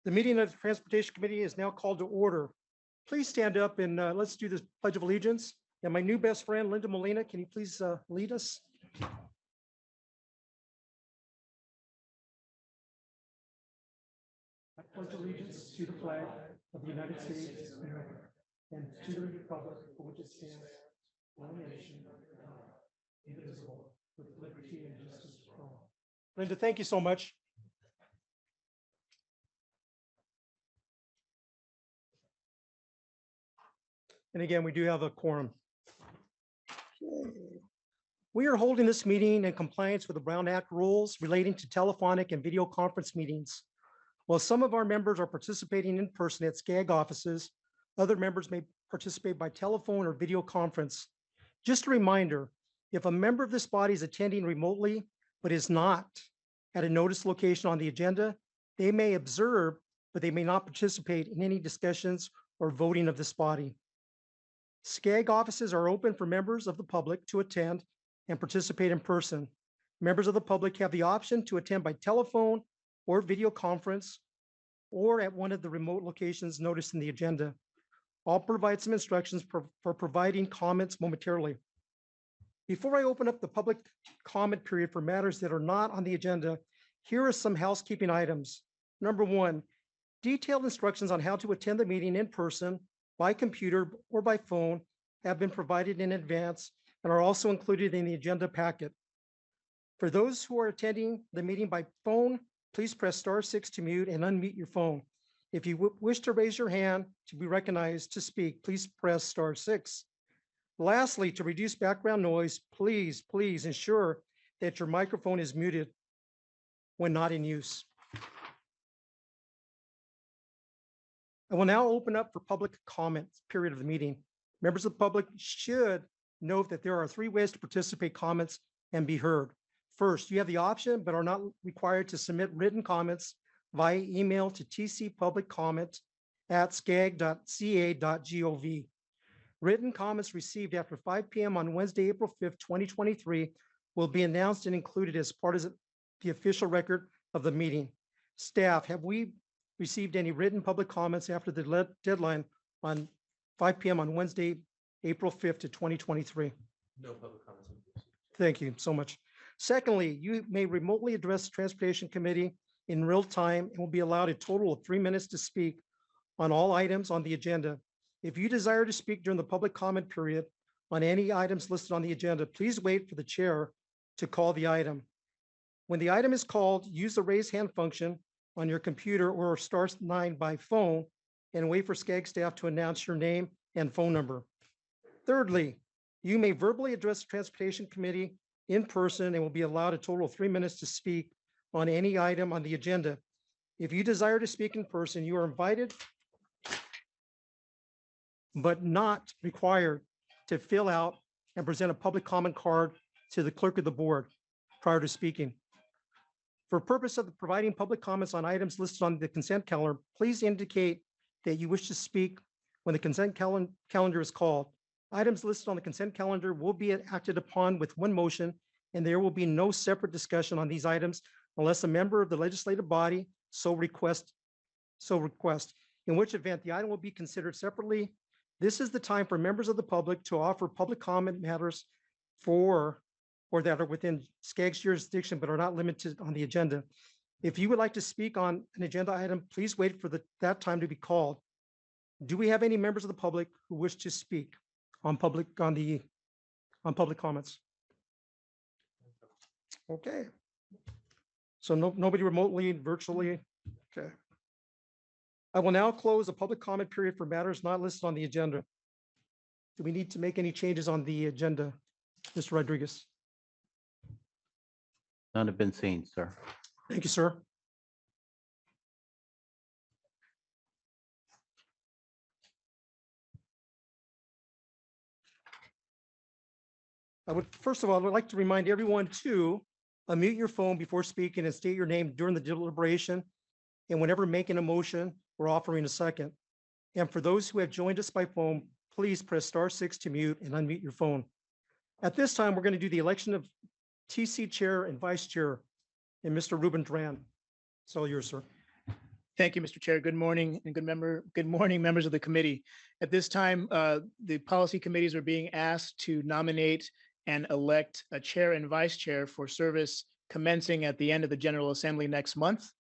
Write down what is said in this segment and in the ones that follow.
The meeting of the Transportation Committee is now called to order. Please stand up and let's do this Pledge of Allegiance. And my new best friend, Linda Molina, can you please lead us? I pledge allegiance to the flag of the United States of America and to the republic for which it stands, one nation, indivisible, with liberty and justice for all. Linda, thank you so much. And again, we do have a quorum. We are holding this meeting in compliance with the Brown Act rules relating to telephonic and video conference meetings. While some of our members are participating in person at SCAG offices, other members may participate by telephone or video conference. Just a reminder, if a member of this body is attending remotely but is not at a noticed location on the agenda, they may observe, but they may not participate in any discussions or voting of this body. SCAG offices are open for members of the public to attend and participate in person. Members of the public have the option to attend by telephone or video conference or at one of the remote locations noticed in the agenda. I'll provide some instructions for providing comments momentarily. Before I open up the public comment period for matters that are not on the agenda, here are some housekeeping items. Number one, detailed instructions on how to attend the meeting in person, by computer, or by phone have been provided in advance and are also included in the agenda packet. For those who are attending the meeting by phone, please press *6 to mute and unmute your phone. If you wish to raise your hand to be recognized to speak, please press *6. Lastly, to reduce background noise, please ensure that your microphone is muted when not in use. I will now open up for public comment period of the meeting. Members of the public should note that there are 3 ways to participate comments and be heard. First, you have the option, but are not required to submit written comments via email to tcpubliccomment@scag.ca.gov. Written comments received after 5 p.m. on Wednesday, April 5th, 2023 will be announced and included as part of the official record of the meeting. Staff, have we received any written public comments after the deadline on 5 p.m. on Wednesday, April 5th, 2023? No public comments. Thank you so much. Secondly, you may remotely address the Transportation Committee in real time and will be allowed a total of 3 minutes to speak on all items on the agenda. If you desire to speak during the public comment period on any items listed on the agenda, please wait for the chair to call the item. When the item is called, use the raise hand function on your computer or *9 by phone and wait for SCAG staff to announce your name and phone number. Thirdly, you may verbally address the Transportation Committee in person and will be allowed a total of 3 minutes to speak on any item on the agenda. If you desire to speak in person, you are invited but not required to fill out and present a public comment card to the clerk of the board prior to speaking. For purpose of providing public comments on items listed on the consent calendar, please indicate that you wish to speak when the consent calendar is called. Items listed on the consent calendar will be acted upon with one motion, and there will be no separate discussion on these items unless a member of the legislative body so request, in which event the item will be considered separately. This is the time for members of the public to offer public comment matters or that are within SCAG's jurisdiction but are not limited on the agenda. If you would like to speak on an agenda item, please wait for that time to be called. Do we have any members of the public who wish to speak on public comments? Okay. So nobody remotely, virtually. Okay. I will now close the public comment period for matters not listed on the agenda. Do we need to make any changes on the agenda, Mr. Rodriguez? None have been seen, sir. Thank you, sir. First of all, I would like to remind everyone to unmute your phone before speaking and state your name during the deliberation and whenever making a motion or offering a second. And for those who have joined us by phone, please press *6 to mute and unmute your phone. At this time, we're going to do the election of TC Chair and Vice Chair, and Mr. Ruben Duran. It's all yours, sir. Thank you, Mr. Chair. Good morning and good morning, members of the committee. At this time, the policy committees are being asked to nominate and elect a chair and vice chair for service commencing at the end of the General Assembly next month.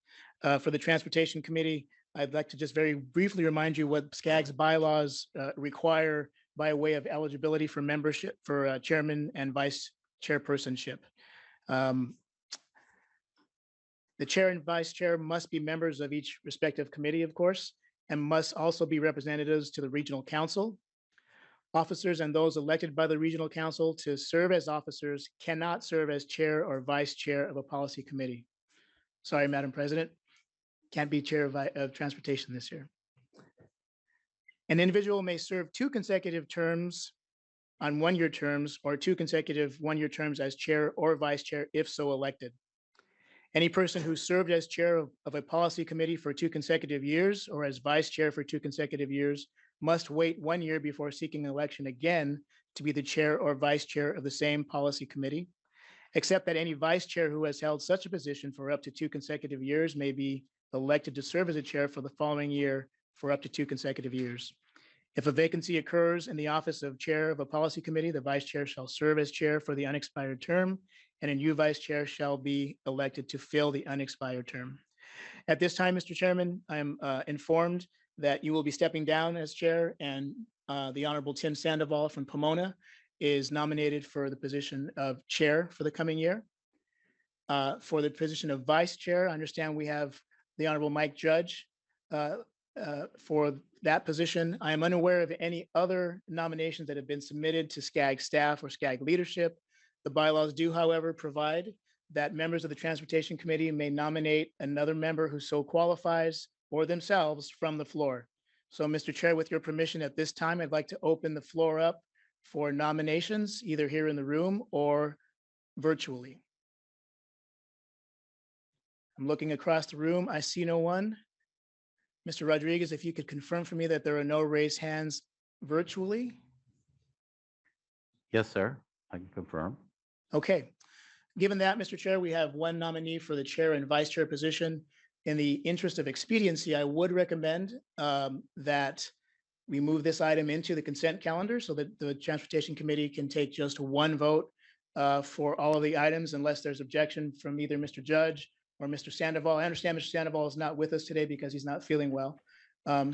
For the Transportation Committee, I'd like to just very briefly remind you what SCAG's bylaws require by way of eligibility for membership for chairman and vice chairpersonship. The chair and vice chair must be members of each respective committee, of course, and must also be representatives to the regional council. Officers and those elected by the regional council to serve as officers cannot serve as chair or vice chair of a policy committee. Sorry, Madam President, can't be chair of transportation this year. An individual may serve 2 consecutive terms on 1-year terms or 2 consecutive 1-year terms as chair or vice chair if so elected. Any person who served as chair of a policy committee for 2 consecutive years or as vice chair for 2 consecutive years must wait 1 year before seeking election again to be the chair or vice chair of the same policy committee, except that any vice chair who has held such a position for up to 2 consecutive years may be elected to serve as a chair for the following year for up to 2 consecutive years. If a vacancy occurs in the office of chair of a policy committee, the vice chair shall serve as chair for the unexpired term, and a new vice chair shall be elected to fill the unexpired term. At this time, Mr. Chairman, I am informed that you will be stepping down as chair, and the Honorable Tim Sandoval from Pomona is nominated for the position of chair for the coming year. For the position of vice chair, I understand we have the Honorable Mike Judge for that position. I am unaware of any other nominations that have been submitted to SCAG staff or SCAG leadership. The bylaws do, however, provide that members of the Transportation Committee may nominate another member who so qualifies or themselves from the floor. So, Mr. Chair, with your permission at this time, I'd like to open the floor up for nominations, either here in the room or virtually. I'm looking across the room. I see no one. Mr. Rodriguez, if you could confirm for me that there are no raised hands virtually. Yes, sir. I can confirm. Okay. Given that, Mr. Chair, we have one nominee for the chair and vice chair position. In the interest of expediency, I would recommend that we move this item into the consent calendar so that the Transportation Committee can take just one vote for all of the items unless there's objection from either Mr. Judge or Mr. Sandoval. I understand Mr. Sandoval is not with us today because he's not feeling well.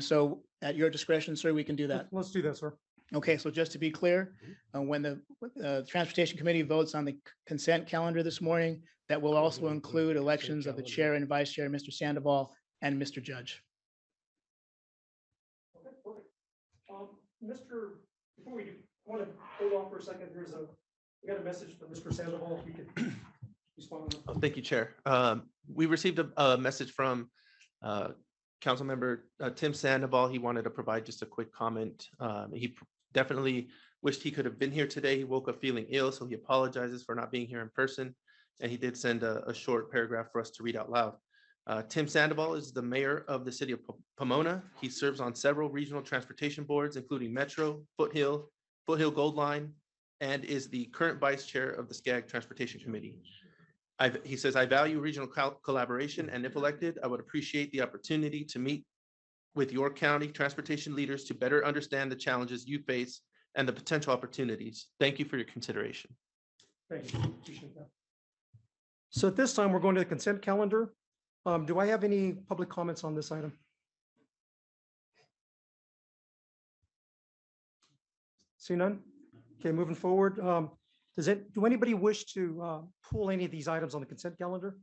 So at your discretion, sir, we can do that. Let's do that, sir. Okay, so just to be clear, when the Transportation Committee votes on the consent calendar this morning, that will also include elections of the chair and vice chair, Mr. Sandoval and Mr. Judge. Okay, perfect. Before we do, I want to hold on for a second. We got a message from Mr. Sandoval. If you could respond. Thank you, Chair. We received a message from Councilmember Tim Sandoval. He wanted to provide just a quick comment. He definitely wished he could have been here today. He woke up feeling ill, so he apologizes for not being here in person. And he did send a short paragraph for us to read out loud. Tim Sandoval is the mayor of the city of Pomona. He serves on several regional transportation boards, including Metro, Foothill Gold Line, and is the current vice chair of the SCAG Transportation Committee. He says, I value regional collaboration, and if elected, I would appreciate the opportunity to meet with your county transportation leaders to better understand the challenges you face and the potential opportunities. Thank you for your consideration. Thank you. Appreciate that. So at this time, we're going to the consent calendar. Do I have any public comments on this item? See none? Okay, moving forward. Do anybody wish to pull any of these items on the consent calendar?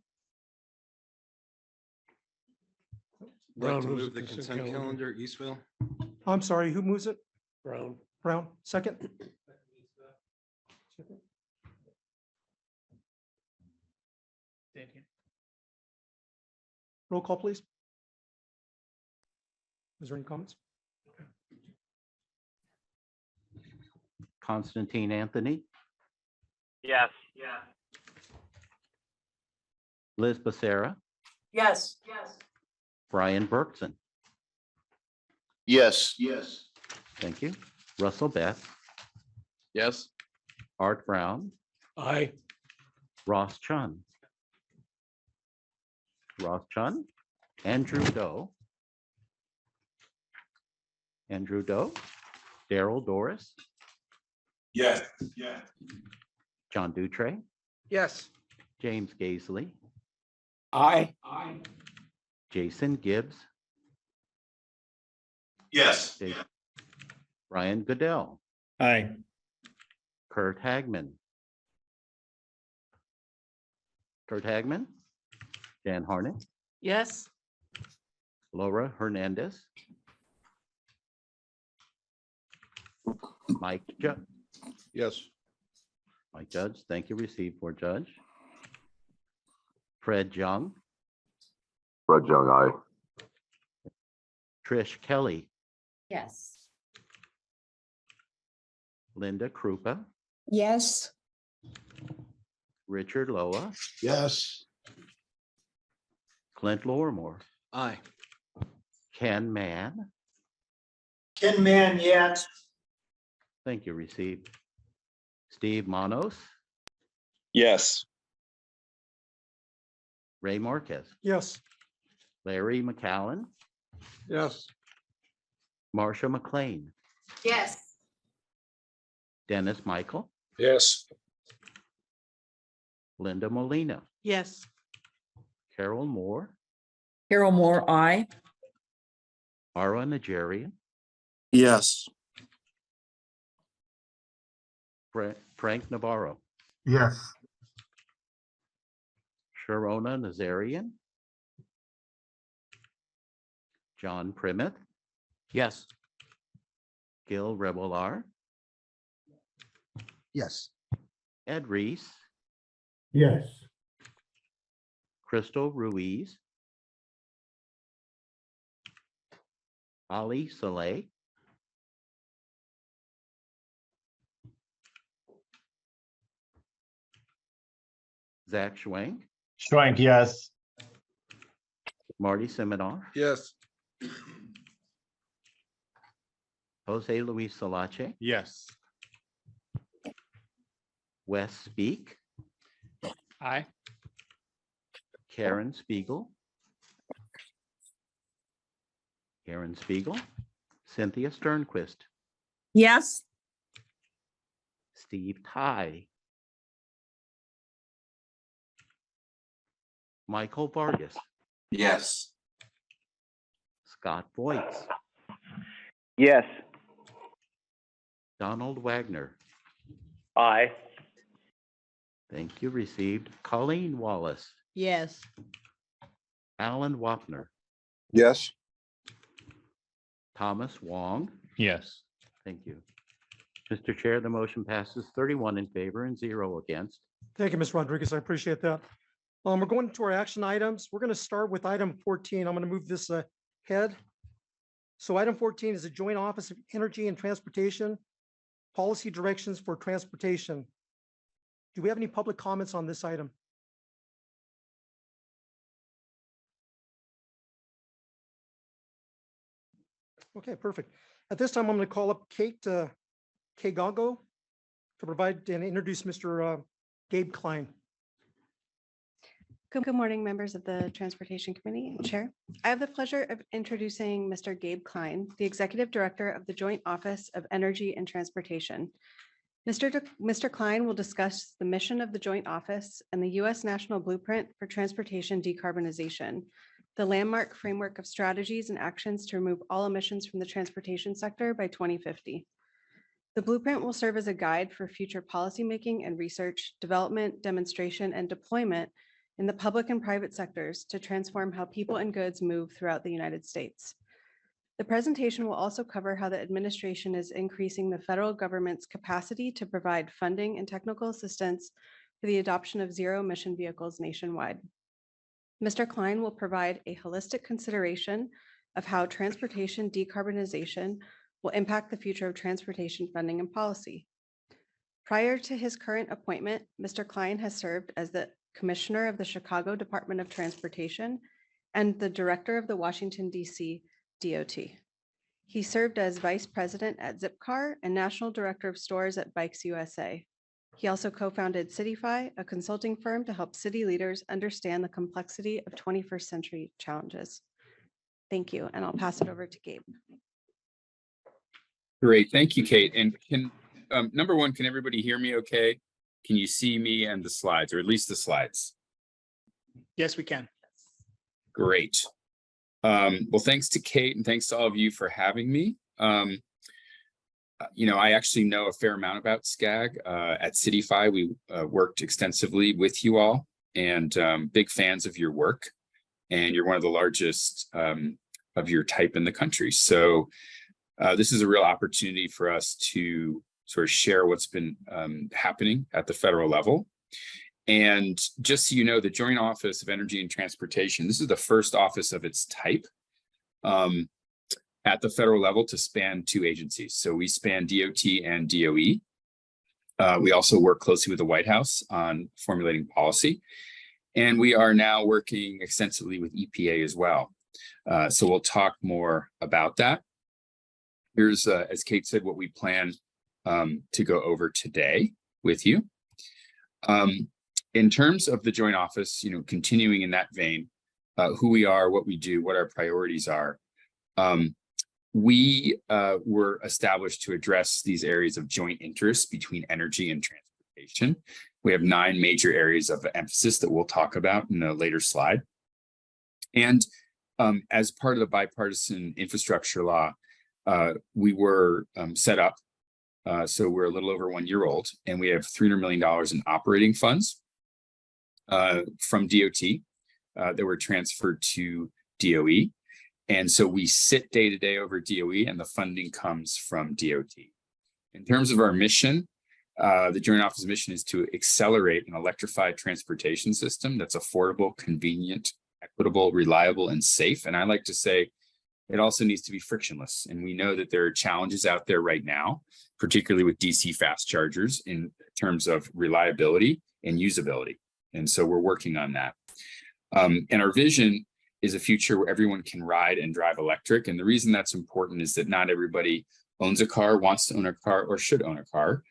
Brown to move the consent calendar, Eastville. I'm sorry, who moves it? Brown. Brown, second. Roll call, please. Is there any comments? Constantine Anthony, Yes. Liz Becerra, Yes. Brian Berkson. Yes. Thank you. Russell Beth, Yes. Art Brown, Aye. Ross Chun. Ross Chun, Andrew Doe. Andrew Doe. Daryl Doris. Yes. John Dutre. Yes. James Gaisley. Aye. Jason Gibbs. Yes. Brian Goodell. Aye. Kurt Hagman. Kurt Hagman. Dan Harnett. Yes. Laura Hernandez. Mike Judge. Yes. Mike Judge, thank you. Received for Judge. Fred Young. Fred Young, aye. Trish Kelly. Yes. Linda Krupa. Yes. Richard Loa. Yes. Clint Lorimore. Aye. Ken Mann. Ken Mann, yes. Thank you. Received. Steve Manos. Yes. Ray Marquez. Yes. Larry McCallan. Yes. Marsha McLean. Yes. Dennis Michael. Yes. Linda Molina. Yes. Carol Moore. Carol Moore, aye. Ara Najarian. Yes. Frank Navarro. Yes. Sharona Nazarian. John Primith. Yes. Gil Revelar. Yes. Ed Reese. Yes. Crystal Ruiz. Ali Saleh. Zach Schwank. Schwank, yes. Marty Siminoff. Yes. Jose Luis Salache. Yes. Wes Speak. Aye. Karen Spiegel. Karen Spiegel. Cynthia Sternquist. Yes. Steve Ty. Michael Vargas. Yes. Scott Voigt. Yes. Donald Wagner. Aye. Thank you. Received. Colleen Wallace. Yes. Alan Wapner. Yes. Thomas Wong. Yes. Thank you. Mr. Chair, the motion passes 31 in favor and 0 against. Thank you, Ms. Rodriguez. I appreciate that. We're going to our action items. We're going to start with item 14. I'm going to move this ahead. So item 14 is the Joint Office of Energy and Transportation, Policy Directions for Transportation. Do we have any public comments on this item? Okay, perfect. At this time, I'm going to call up Kate Gago to provide and introduce Mr. Gabe Klein. Good morning, members of the Transportation Committee and Chair. I have the pleasure of introducing Mr. Gabe Klein, the Executive Director of the Joint Office of Energy and Transportation. Mr. Klein will discuss the mission of the Joint Office and the U.S. National Blueprint for Transportation Decarbonization, the landmark framework of strategies and actions to remove all emissions from the transportation sector by 2050. The blueprint will serve as a guide for future policymaking and research, development, demonstration, and deployment in the public and private sectors to transform how people and goods move throughout the United States. The presentation will also cover how the administration is increasing the federal government's capacity to provide funding and technical assistance for the adoption of zero-emission vehicles nationwide. Mr. Klein will provide a holistic consideration of how transportation decarbonization will impact the future of transportation funding and policy. Prior to his current appointment, Mr. Klein has served as the Commissioner of the Chicago Department of Transportation and the Director of the Washington, D.C. DOT. He served as Vice President at Zipcar and National Director of Stores at Bikes USA. He also co-founded CityFi, a consulting firm to help city leaders understand the complexity of 21st century challenges. Thank you, and I'll pass it over to Gabe. Great, thank you, Kate. And can, number one, can everybody hear me okay? Can you see me and the slides, or at least the slides? Yes, we can. Great. Well, thanks to Kate and thanks to all of you for having me. You know, I actually know a fair amount about SCAG. At CityFi, we worked extensively with you all, and big fans of your work. And you're one of the largest of your type in the country. So this is a real opportunity for us to sort of share what's been happening at the federal level. And just so you know, the Joint Office of Energy and Transportation, this is the first office of its type at the federal level to span two agencies. So we span DOT and DOE. We also work closely with the White House on formulating policy. And we are now working extensively with EPA as well. So we'll talk more about that. Here's, as Kate said, what we plan to go over today with you. In terms of the Joint Office, you know, continuing in that vein, who we are, what we do, what our priorities are. We were established to address these areas of joint interest between energy and transportation. We have 9 major areas of emphasis that we'll talk about in a later slide. And as part of the bipartisan infrastructure law, we were set up. So we're a little over 1 year old, and we have $300 million in operating funds from DOT that were transferred to DOE. And so we sit day to day over DOE, and the funding comes from DOT. In terms of our mission, the Joint Office mission is to accelerate an electrified transportation system that's affordable, convenient, equitable, reliable, and safe. And I like to say it also needs to be frictionless. And we know that there are challenges out there right now, particularly with DC fast chargers in terms of reliability and usability. And so we're working on that. And our vision is a future where everyone can ride and drive electric. And the reason that's important is that not everybody owns a car, wants to own a car, or should own a car.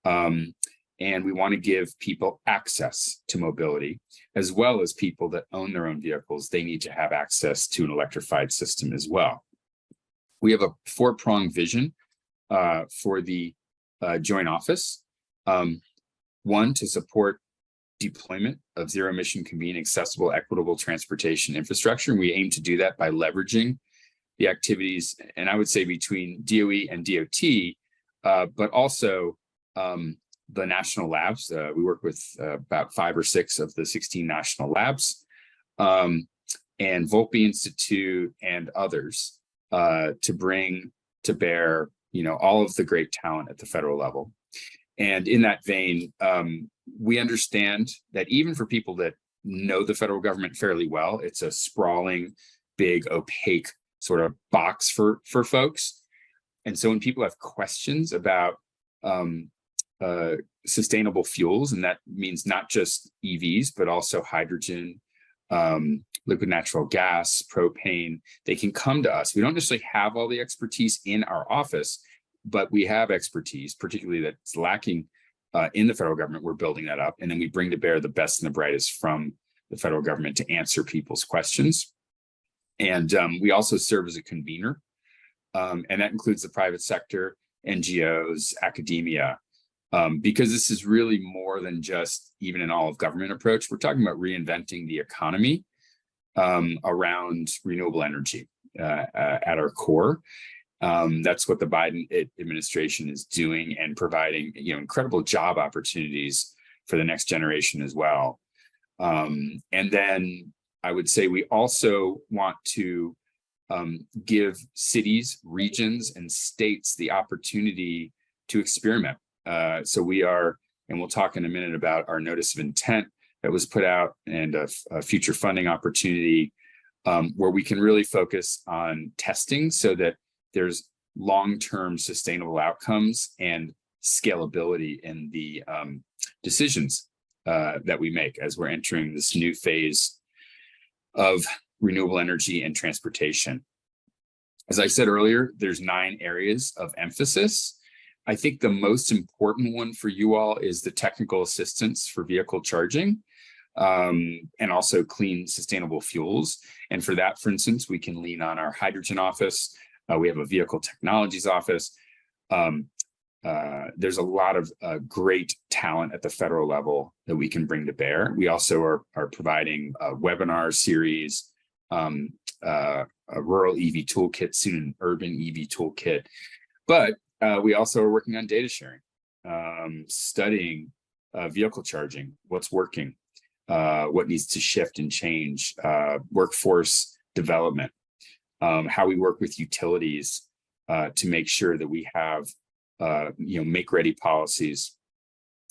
And we want to give people access to mobility, as well as people that own their own vehicles. They need to have access to an electrified system as well. We have a 4-pronged vision for the Joint Office. 1, to support deployment of zero emission, convenient, accessible, equitable transportation infrastructure. And we aim to do that by leveraging the activities, and I would say between DOE and DOT, but also the national labs. We work with about 5 or 6 of the 16 national labs, and Volpe Institute and others to bring to bear, you know, all of the great talent at the federal level. And in that vein, we understand that even for people that know the federal government fairly well, it's a sprawling, big, opaque sort of box for folks. And so when people have questions about sustainable fuels, and that means not just EVs, but also hydrogen, liquid natural gas, propane, they can come to us. We don't necessarily have all the expertise in our office, but we have expertise, particularly that's lacking in the federal government. We're building that up. And then we bring to bear the best and the brightest from the federal government to answer people's questions. And we also serve as a convener. And that includes the private sector, NGOs, academia, because this is really more than just even an all of government approach. We're talking about reinventing the economy around renewable energy at our core. That's what the Biden administration is doing, and providing, you know, incredible job opportunities for the next generation as well. And then I would say we also want to give cities, regions, and states the opportunity to experiment. So we are, and we'll talk in a minute about our notice of intent that was put out, and a future funding opportunity where we can really focus on testing so that there's long-term sustainable outcomes and scalability in the decisions that we make as we're entering this new phase of renewable energy and transportation. As I said earlier, there's 9 areas of emphasis. I think the most important one for you all is the technical assistance for vehicle charging. and also clean, sustainable fuels. And for that, for instance, we can lean on our hydrogen office. We have a vehicle technologies office. There's a lot of great talent at the federal level that we can bring to bear. We also are providing a webinar series, a rural EV toolkit, soon an urban EV toolkit. But we also are working on data sharing, studying vehicle charging, what's working, what needs to shift and change, workforce development, how we work with utilities to make sure that we have make ready policies.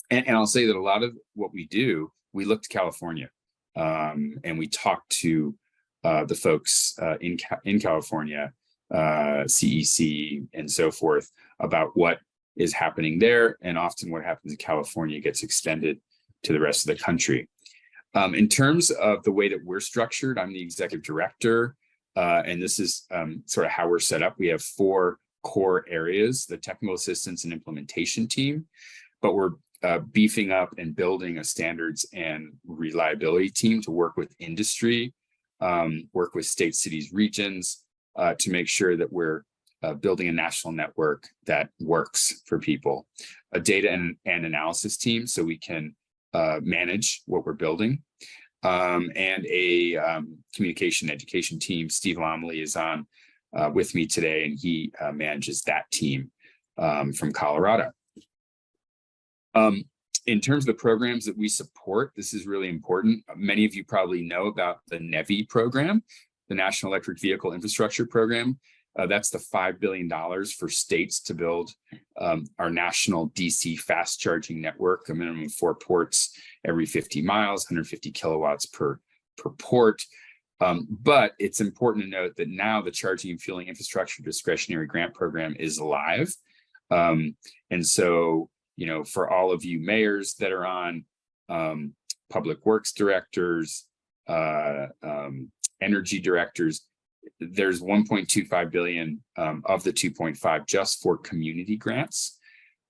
And I'll say that a lot of what we do, we look to California, and we talk to the folks in California, CEC and so forth, about what is happening there. And often what happens in California gets extended to the rest of the country. In terms of the way that we're structured, I'm the executive director, and this is sort of how we're set up. We have 4 core areas: the technical assistance and implementation team, but we're beefing up and building a standards and reliability team to work with industry, work with state, cities, regions, to make sure that we're building a national network that works for people, a data and analysis team so we can manage what we're building, and a communication education team. Steve Lomley is on with me today, and he manages that team from Colorado. In terms of the programs that we support, this is really important. Many of you probably know about the NEVI program, the National Electric Vehicle Infrastructure Program. That's the $5 billion for states to build our national DC fast charging network, a minimum of 4 ports every 50 miles, 150 kilowatts per port. But it's important to note that now the Charging and Fueling Infrastructure Discretionary Grant Program is live. And so, for all of you mayors that are on, public works directors, energy directors, there's 1.25 billion of the 2.5 just for community grants.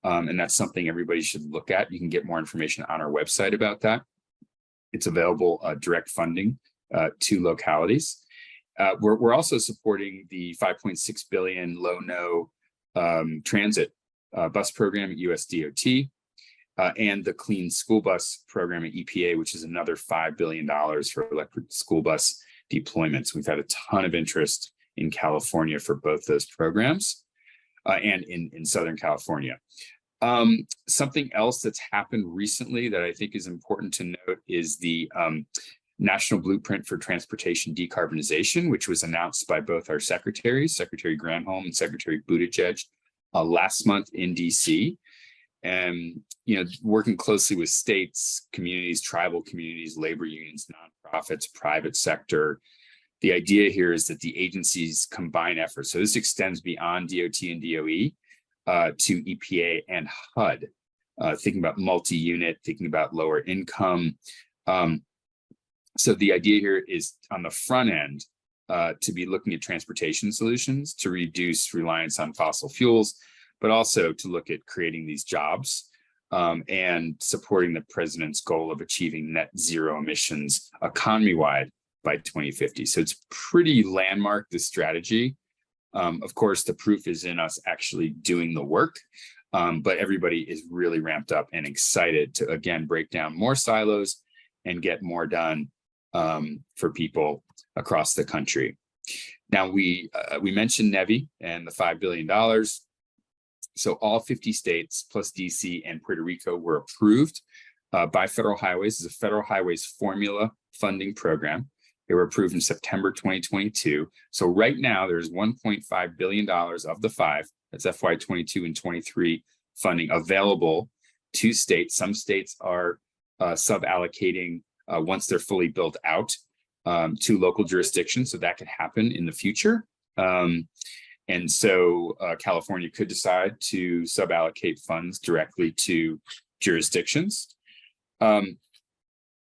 And that's something everybody should look at. You can get more information on our website about that. It's available direct funding to localities. We're also supporting the 5.6 billion low-no transit bus program at USDOT, and the Clean School Bus program at EPA, which is another $5 billion for electric school bus deployments. We've had a ton of interest in California for both those programs, and in Southern California. Something else that's happened recently that I think is important to note is the National Blueprint for Transportation Decarbonization, which was announced by both our secretaries, Secretary Granholm and Secretary Buttigieg, last month in DC. And, working closely with states, communities, tribal communities, labor unions, nonprofits, private sector. The idea here is that the agencies combine efforts. So this extends beyond DOT and DOE to EPA and HUD, thinking about multi-unit, thinking about lower income. So the idea here is on the front end to be looking at transportation solutions to reduce reliance on fossil fuels, but also to look at creating these jobs and supporting the president's goal of achieving net zero emissions economy-wide by 2050. So it's pretty landmark, this strategy. Of course, the proof is in us actually doing the work, but everybody is really ramped up and excited to, again, break down more silos and get more done for people across the country. Now, we mentioned NEVI and the $5 billion. So all 50 states plus DC and Puerto Rico were approved by Federal Highways. It's a Federal Highways formula funding program. They were approved in September 2022. So right now there's $1.5 billion of the 5, that's FY 22 and 23 funding available to states. Some states are sub-allocating once they're fully built out to local jurisdictions. So that could happen in the future. And so California could decide to sub-allocate funds directly to jurisdictions.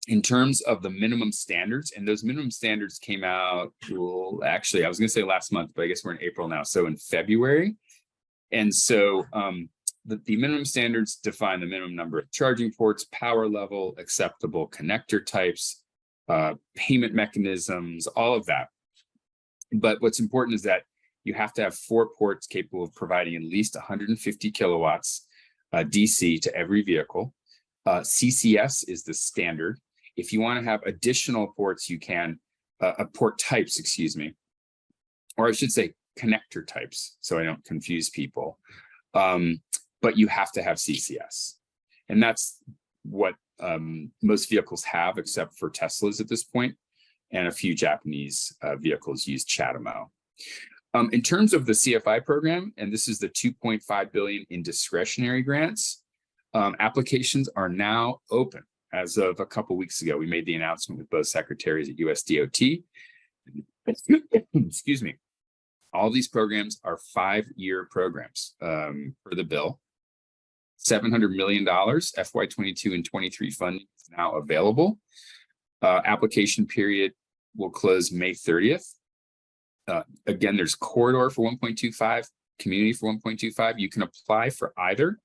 In terms of the minimum standards, and those minimum standards came out, well, actually, I was going to say last month, but I guess we're in April now. So in February. And so the minimum standards define the minimum number of charging ports, power level, acceptable connector types, payment mechanisms, all of that. But what's important is that you have to have 4 ports capable of providing at least 150 kilowatts DC to every vehicle. CCS is the standard. If you want to have additional ports, you can, port types, excuse me, or I should say connector types, so I don't confuse people. But you have to have CCS. And that's what most vehicles have, except for Teslas at this point, and a few Japanese vehicles use CHAdeMO. In terms of the CFI program, and this is the 2.5 billion in discretionary grants, applications are now open. As of a couple weeks ago, we made the announcement with both secretaries at USDOT. Excuse me. All these programs are 5-year programs for the bill. $700 million FY22 and 23 funding is now available. Application period will close May 30th. Again, there's corridor for 1.25, community for 1.25. You can apply for either,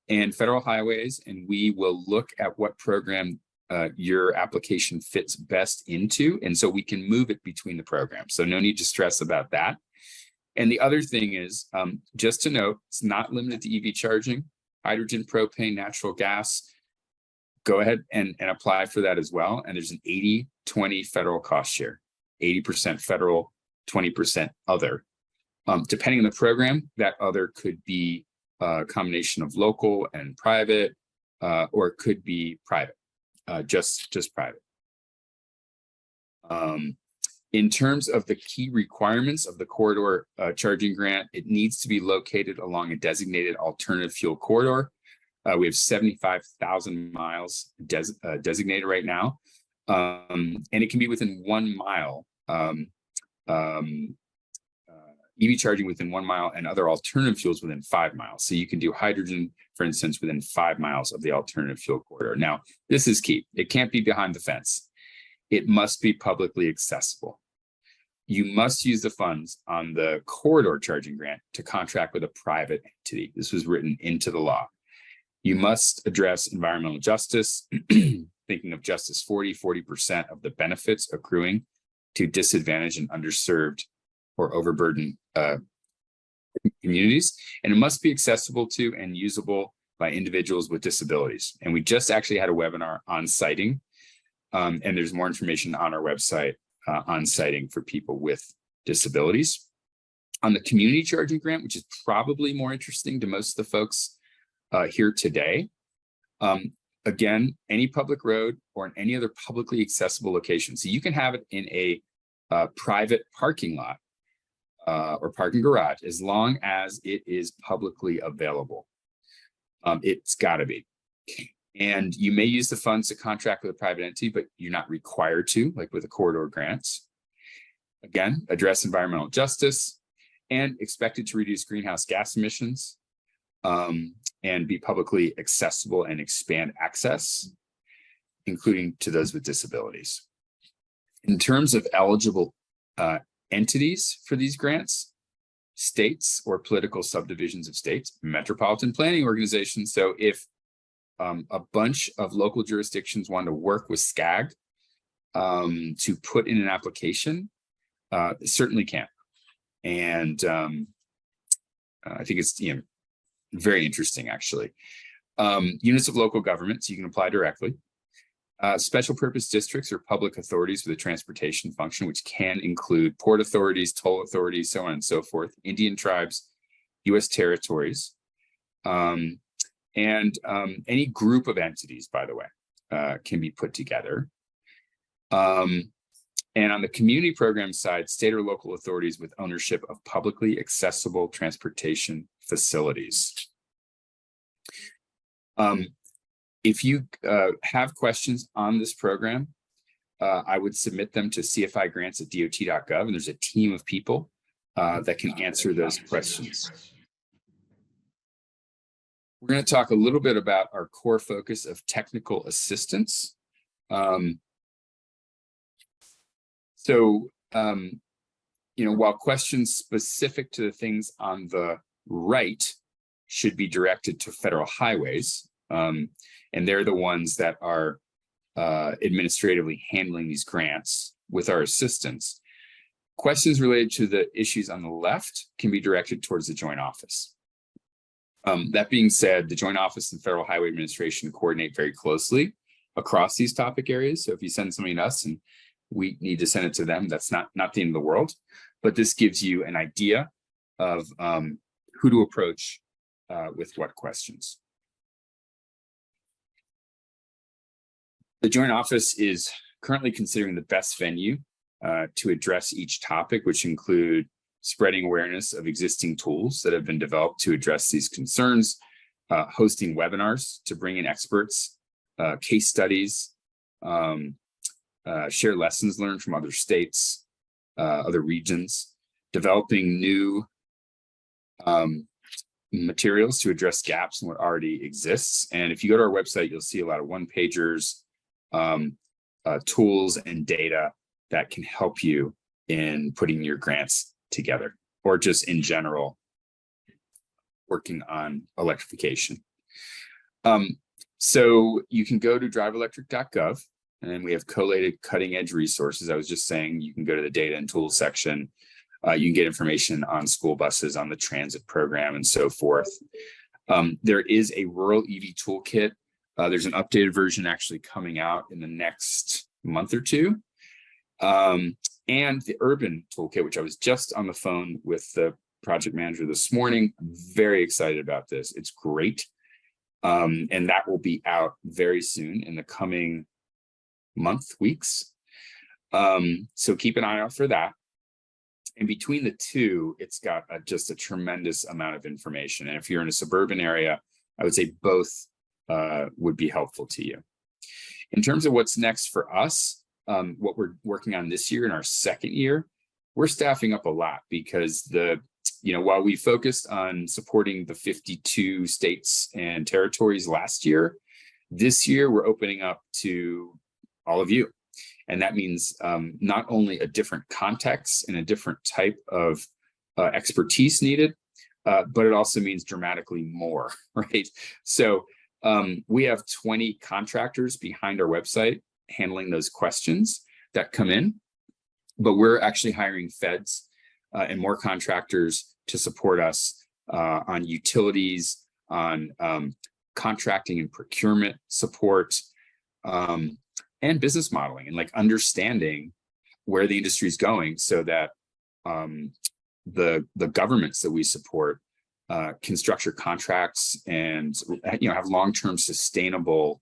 and federal highways, and we will look at what program your application fits best into, and so we can move it between the programs. So no need to stress about that. And the other thing is, just to note, it's not limited to EV charging, hydrogen, propane, natural gas. Go ahead and apply for that as well. And there's an 80-20 federal cost share, 80% federal, 20% other. Depending on the program, that other could be a combination of local and private, or it could be private, just private. In terms of the key requirements of the corridor charging grant, it needs to be located along a designated alternative fuel corridor. We have 75,000 miles designated right now, and it can be within 1 mile. EV charging within 1 mile and other alternative fuels within 5 miles. So you can do hydrogen, for instance, within 5 miles of the alternative fuel corridor. Now, this is key. It can't be behind the fence. It must be publicly accessible. You must use the funds on the corridor charging grant to contract with a private entity. This was written into the law. You must address environmental justice, thinking of Justice 40% of the benefits accruing to disadvantaged and underserved or overburdened communities. And it must be accessible to and usable by individuals with disabilities. And we just actually had a webinar on siting, and there's more information on our website on siting for people with disabilities. On the community charging grant, which is probably more interesting to most of the folks here today, again, any public road or in any other publicly accessible location. So you can have it in a private parking lot or parking garage, as long as it is publicly available. It's got to be. And you may use the funds to contract with a private entity, but you're not required to, like with the corridor grants. Again, address environmental justice and expected to reduce greenhouse gas emissions, and be publicly accessible and expand access, including to those with disabilities. In terms of eligible entities for these grants, states or political subdivisions of states, metropolitan planning organizations. So if a bunch of local jurisdictions want to work with SCAG to put in an application, certainly can. And I think it's very interesting, actually. Units of local government, so you can apply directly. Special purpose districts or public authorities with a transportation function, which can include port authorities, toll authorities, so on and so forth, Indian tribes, U.S. territories, and any group of entities, by the way, can be put together. And on the community program side, state or local authorities with ownership of publicly accessible transportation facilities. If you have questions on this program, I would submit them to cfigrants@dot.gov, and there's a team of people that can answer those questions. We're going to talk a little bit about our core focus of technical assistance. While questions specific to the things on the right should be directed to federal highways. And they're the ones that are administratively handling these grants with our assistance. Questions related to the issues on the left can be directed towards the joint office. That being said, the joint office and Federal Highway Administration coordinate very closely across these topic areas. So if you send something to us and we need to send it to them, that's not the end of the world, but this gives you an idea of who to approach with what questions. The joint office is currently considering the best venue to address each topic, which include spreading awareness of existing tools that have been developed to address these concerns, hosting webinars to bring in experts, case studies, share lessons learned from other states, other regions, developing new materials to address gaps in what already exists. And if you go to our website, you'll see a lot of one-pagers, tools and data that can help you in putting your grants together, or just in general, working on electrification. So you can go to driveelectric.gov, and we have collated cutting edge resources. I was just saying, you can go to the data and tools section. You can get information on school buses, on the transit program, and so forth. There is a rural EV toolkit. There's an updated version actually coming out in the next month or two. And the urban toolkit, which I was just on the phone with the project manager this morning. I'm very excited about this. It's great. And that will be out very soon in the coming weeks. So keep an eye out for that. And between the two, it's got just a tremendous amount of information. And if you're in a suburban area, I would say both would be helpful to you. In terms of what's next for us, what we're working on this year in our second year, we're staffing up a lot because while we focused on supporting the 52 states and territories last year, this year we're opening up to all of you. And that means not only a different context and a different type of expertise needed, but it also means dramatically more, right? So we have 20 contractors behind our website handling those questions that come in, but we're actually hiring feds and more contractors to support us on utilities, on contracting and procurement support, and business modeling, and like understanding where the industry is going, so that the governments that we support can structure contracts and have long-term sustainable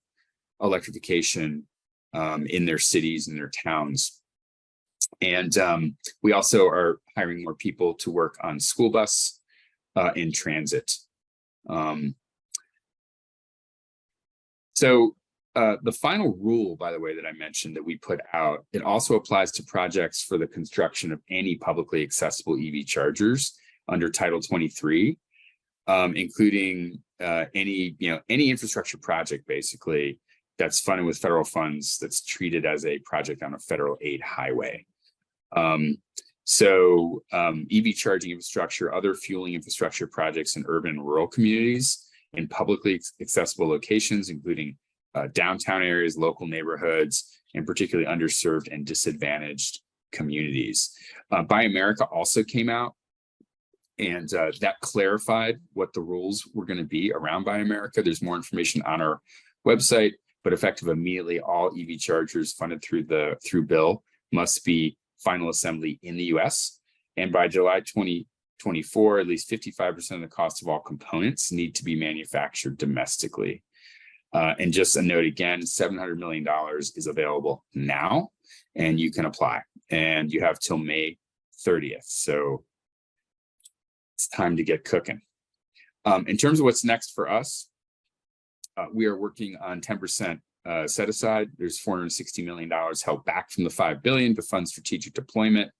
electrification in their cities and their towns. And we also are hiring more people to work on school bus and transit. So the final rule, by the way, that I mentioned that we put out, it also applies to projects for the construction of any publicly accessible EV chargers under Title 23, including any infrastructure project, basically, that's funded with federal funds, that's treated as a project on a federal aid highway. So EV charging infrastructure, other fueling infrastructure projects in urban and rural communities in publicly accessible locations, including downtown areas, local neighborhoods, and particularly underserved and disadvantaged communities. Buy America also came out, and that clarified what the rules were going to be around Buy America. There's more information on our website, but effective immediately, all EV chargers funded through bill must be final assembly in the US. And by July 2024, at least 55% of the cost of all components need to be manufactured domestically. And just a note again, $700 million is available now, and you can apply. And you have till May 30th. So it's time to get cooking. In terms of what's next for us, we are working on 10% set aside. There's $460 million held back from the $5 billion to fund strategic deployment.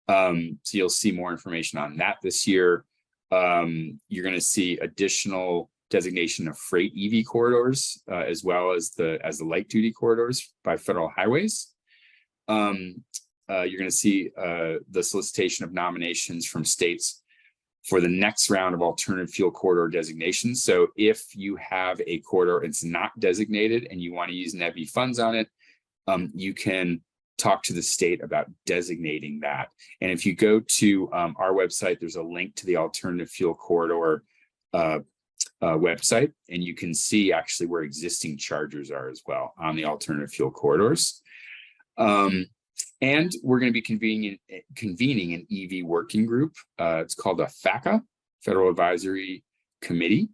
So you'll see more information on that this year. You're going to see additional designation of freight EV corridors, as well as the light duty corridors by federal highways. You're going to see the solicitation of nominations from states for the next round of alternative fuel corridor designations. So if you have a corridor, it's not designated and you want to use NEVI funds on it, you can talk to the state about designating that. And if you go to our website, there's a link to the alternative fuel corridor website, and you can see actually where existing chargers are as well on the alternative fuel corridors. And we're going to be convening an EV working group. It's called a FACA, Federal Advisory Committee.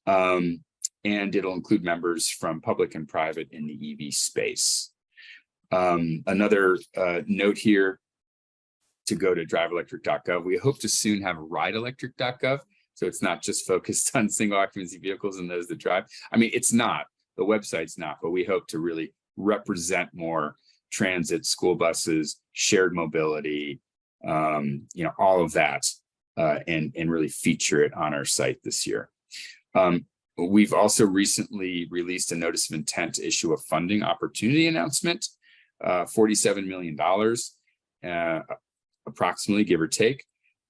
And it'll include members from public and private in the EV space. Another note here to go to driveelectric.gov. We hope to soon have rideelectric.gov. So it's not just focused on single occupancy vehicles and those that drive. I mean, it's not, the website's not, but we hope to really represent more transit, school buses, shared mobility, all of that, and really feature it on our site this year. We've also recently released a notice of intent to issue a funding opportunity announcement, $47 million, approximately, give or take.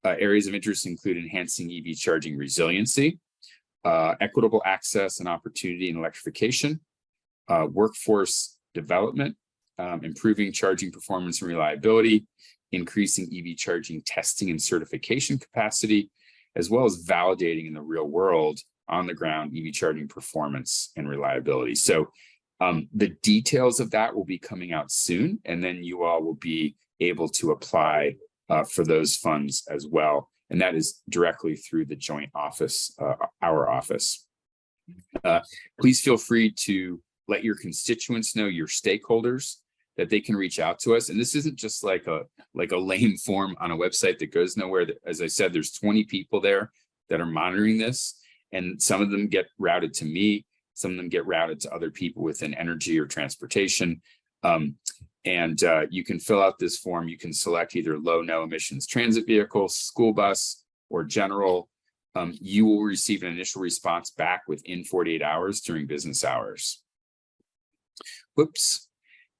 Areas of interest include enhancing EV charging resiliency, equitable access and opportunity in electrification, workforce development, improving charging performance and reliability, increasing EV charging testing and certification capacity, as well as validating in the real world on the ground EV charging performance and reliability. So the details of that will be coming out soon, and then you all will be able to apply for those funds as well. And that is directly through the joint office, our office. Please feel free to let your constituents know, your stakeholders, that they can reach out to us. And this isn't just like a lame form on a website that goes nowhere. As I said, there's 20 people there that are monitoring this, and some of them get routed to me. Some of them get routed to other people within energy or transportation. You can fill out this form. You can select either low, no emissions transit vehicle, school bus, or general. You will receive an initial response back within 48 hours during business hours. Whoops.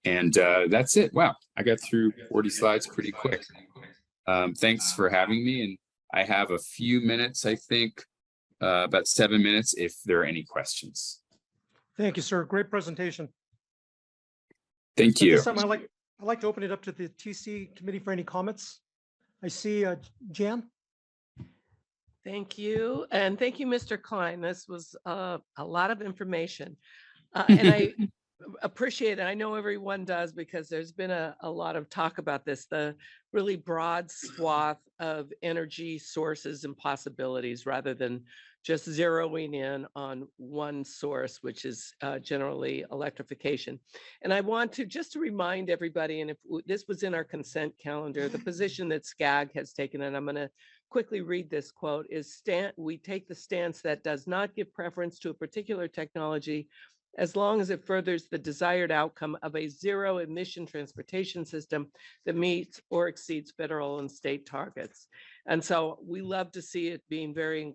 And that's it. Wow, I got through 40 slides pretty quick. Thanks for having me. And I have a few minutes, I think, about 7 minutes, if there are any questions. Thank you, sir. Great presentation. Thank At you. this time, I'd like to open it up to the TC committee for any comments. I see Jan. Thank you. And thank you, Mr. Klein. This was a lot of information. And I appreciate it. I know everyone does, because there's been a lot of talk about this, the really broad swath of energy sources and possibilities, rather than just zeroing in on one source, which is generally electrification. And I want to just to remind everybody, and if this was in our consent calendar, the position that SCAG has taken, and I'm going to quickly read this quote, is we take the stance that does not give preference to a particular technology as long as it furthers the desired outcome of a zero emission transportation system that meets or exceeds federal and state targets. And so we love to see it being very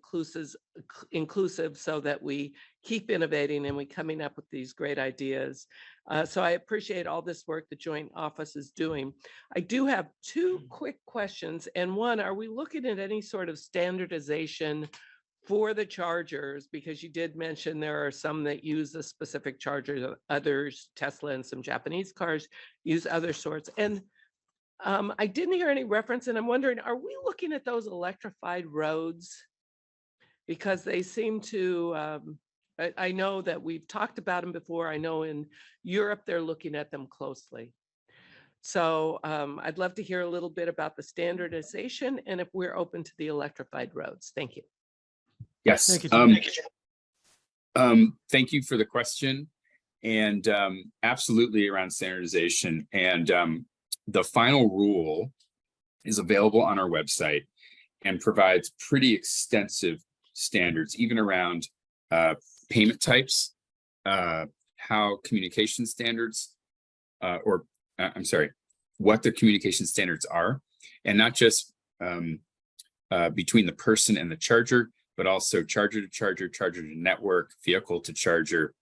inclusive so that we keep innovating and we coming up with these great ideas. So I appreciate all this work the Joint Office is doing. I do have two quick questions. And one, are we looking at any sort of standardization for the chargers? Because you did mention there are some that use a specific charger, others, Tesla and some Japanese cars use other sorts. And I didn't hear any reference, and I'm wondering, are we looking at those electrified roads? Because they seem to, I know that we've talked about them before. I know in Europe, they're looking at them closely. So I'd love to hear a little bit about the standardization and if we're open to the electrified roads. Thank you. Yes. Thank you. Thank you for the question. And absolutely around standardization. And the final rule is available on our website and provides pretty extensive standards, even around payment types, how communication standards, what the communication standards are, and not just between the person and the charger, but also charger to charger, charger to network, vehicle to charger.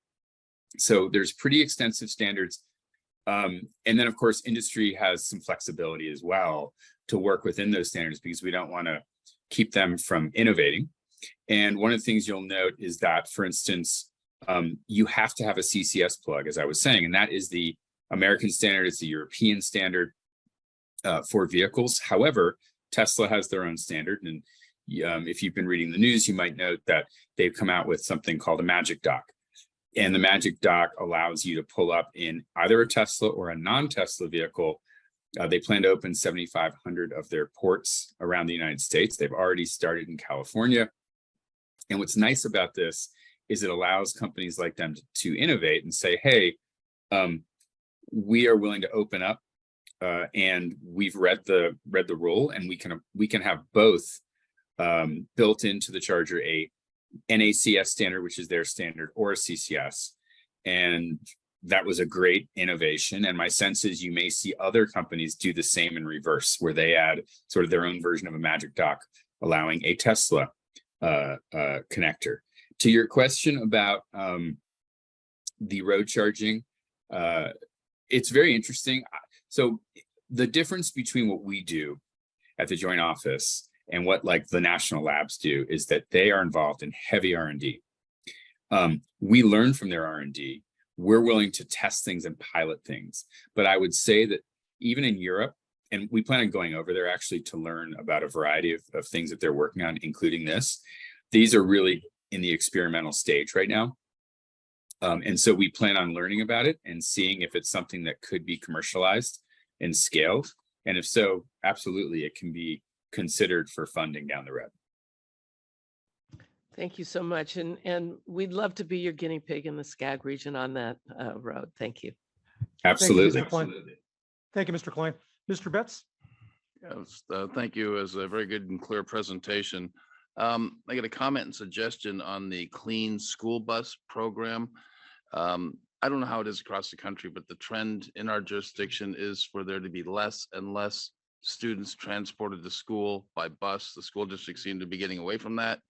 So there's pretty extensive standards. And then, of course, industry has some flexibility as well to work within those standards, because we don't want to keep them from innovating. And one of the things you'll note is that, for instance, you have to have a CCS plug, as I was saying, and that is the American standard, it's the European standard for vehicles. However, Tesla has their own standard. And if you've been reading the news, you might note that they've come out with something called a Magic Dock. And the Magic Dock allows you to pull up in either a Tesla or a non-Tesla vehicle. They plan to open 7,500 of their ports around the United States. They've already started in California. And what's nice about this is it allows companies like them to innovate and say, hey, we are willing to open up and we've read the rule, and we can have both built into the charger, a NACS standard, which is their standard, or a CCS. And that was a great innovation. And my sense is you may see other companies do the same in reverse, where they add sort of their own version of a Magic Dock, allowing a Tesla connector. To your question about the road charging, it's very interesting. So the difference between what we do at the Joint Office and what like the national labs do is that they are involved in heavy R&D. We learn from their R&D. We're willing to test things and pilot things. But I would say that even in Europe, and we plan on going over there actually to learn about a variety of things that they're working on, including this. These are really in the experimental stage right now. And so we plan on learning about it and seeing if it's something that could be commercialized and scaled. And if so, absolutely, it can be considered for funding down the road. Thank you so much. And we'd love to be your guinea pig in the Skag region on that road. Thank you. Absolutely. Thank you, Mr. Klein. Mr. Betts? Yes, thank you. It was a very good and clear presentation. I got a comment and suggestion on the clean school bus program. I don't know how it is across the country, but the trend in our jurisdiction is for there to be less and less students transported to school by bus. The school districts seem to be getting away from that.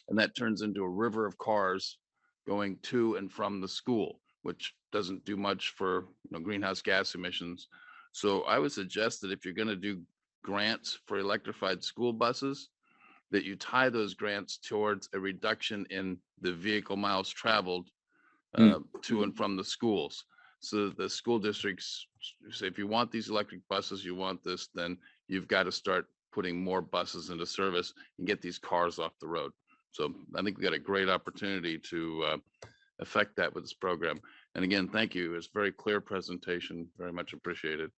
And that turns into a river of cars going to and from the school, which doesn't do much for greenhouse gas emissions. So I would suggest that if you're going to do grants for electrified school buses, that you tie those grants towards a reduction in the vehicle miles traveled to and from the schools. So the school districts say, if you want these electric buses, you want this, then you've got to start putting more buses into service and get these cars off the road. So I think we got a great opportunity to affect that with this program. And again, thank you. It's a very clear presentation. Very much appreciated.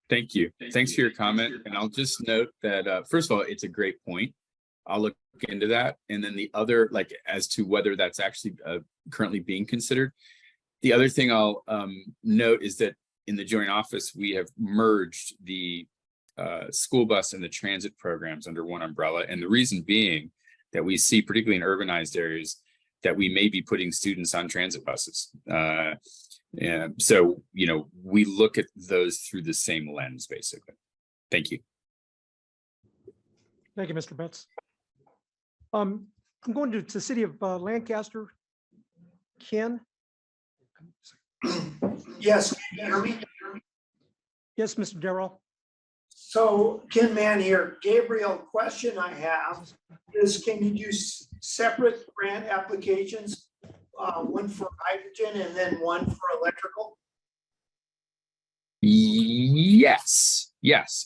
Thank you. Thanks for your comment. And I'll just note that, first of all, it's a great point. I'll look into that. And then the other, like as to whether that's actually currently being considered. The other thing I'll note is that in the Joint Office, we have merged the school bus and the transit programs under one umbrella. And the reason being that we see, particularly in urbanized areas, that we may be putting students on transit buses. And so, we look at those through the same lens, basically. Thank you. Thank you, Mr. Betts. I'm going to the city of Lancaster. Ken? Yes, can you hear me? Yes, Mr. Darrell. So Ken Mann here. Gabriel, question I have is, can you do separate grant applications? One for hydrogen and then one for electrical? Yes.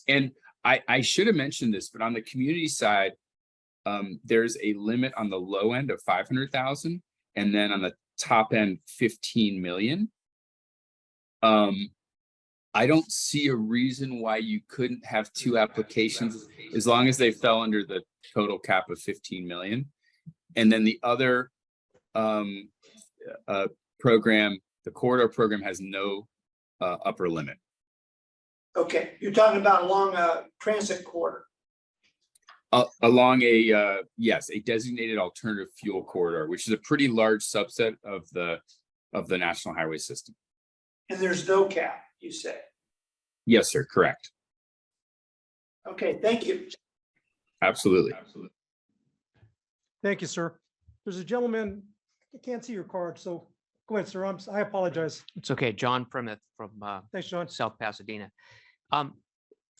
And I should have mentioned this, but on the community side, there's a limit on the low end of 500,000 and then on the top end 15 million. I don't see a reason why you couldn't have two applications as long as they fell under the total cap of 15 million. And then the other program, the corridor program, has no upper limit. Okay, you're talking about along a transit corridor. Along a designated alternative fuel corridor, which is a pretty large subset of the national highway system. And there's no cap, you say? Yes, sir. Correct. Okay, thank you. Absolutely. Thank you, sir. There's a gentleman, I can't see your card, so go ahead, sir. I apologize. It's okay. John Primith from Thanks, John. South Pasadena.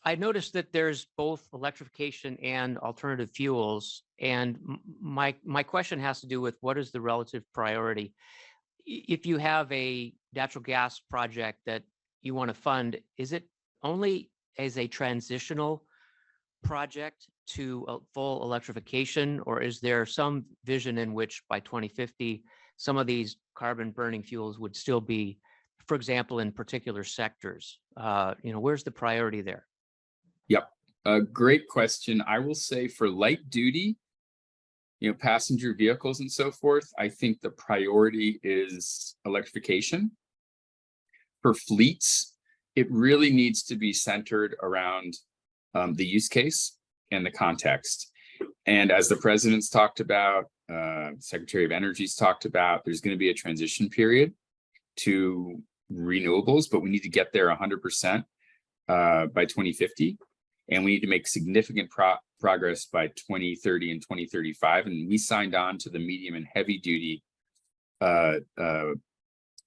I noticed that there's both electrification and alternative fuels. And my question has to do with what is the relative priority? If you have a natural gas project that you want to fund, is it only as a transitional project to a full electrification, or is there some vision in which by 2050, some of these carbon burning fuels would still be, for example, in particular sectors? Where's the priority there? Yep. A great question. I will say for light duty, passenger vehicles and so forth, I think the priority is electrification. For fleets, it really needs to be centered around the use case and the context. And as the president's talked about, Secretary of Energy's talked about, there's going to be a transition period to renewables, but we need to get there 100% by 2050. And we need to make significant progress by 2030 and 2035. And we signed on to the medium and heavy duty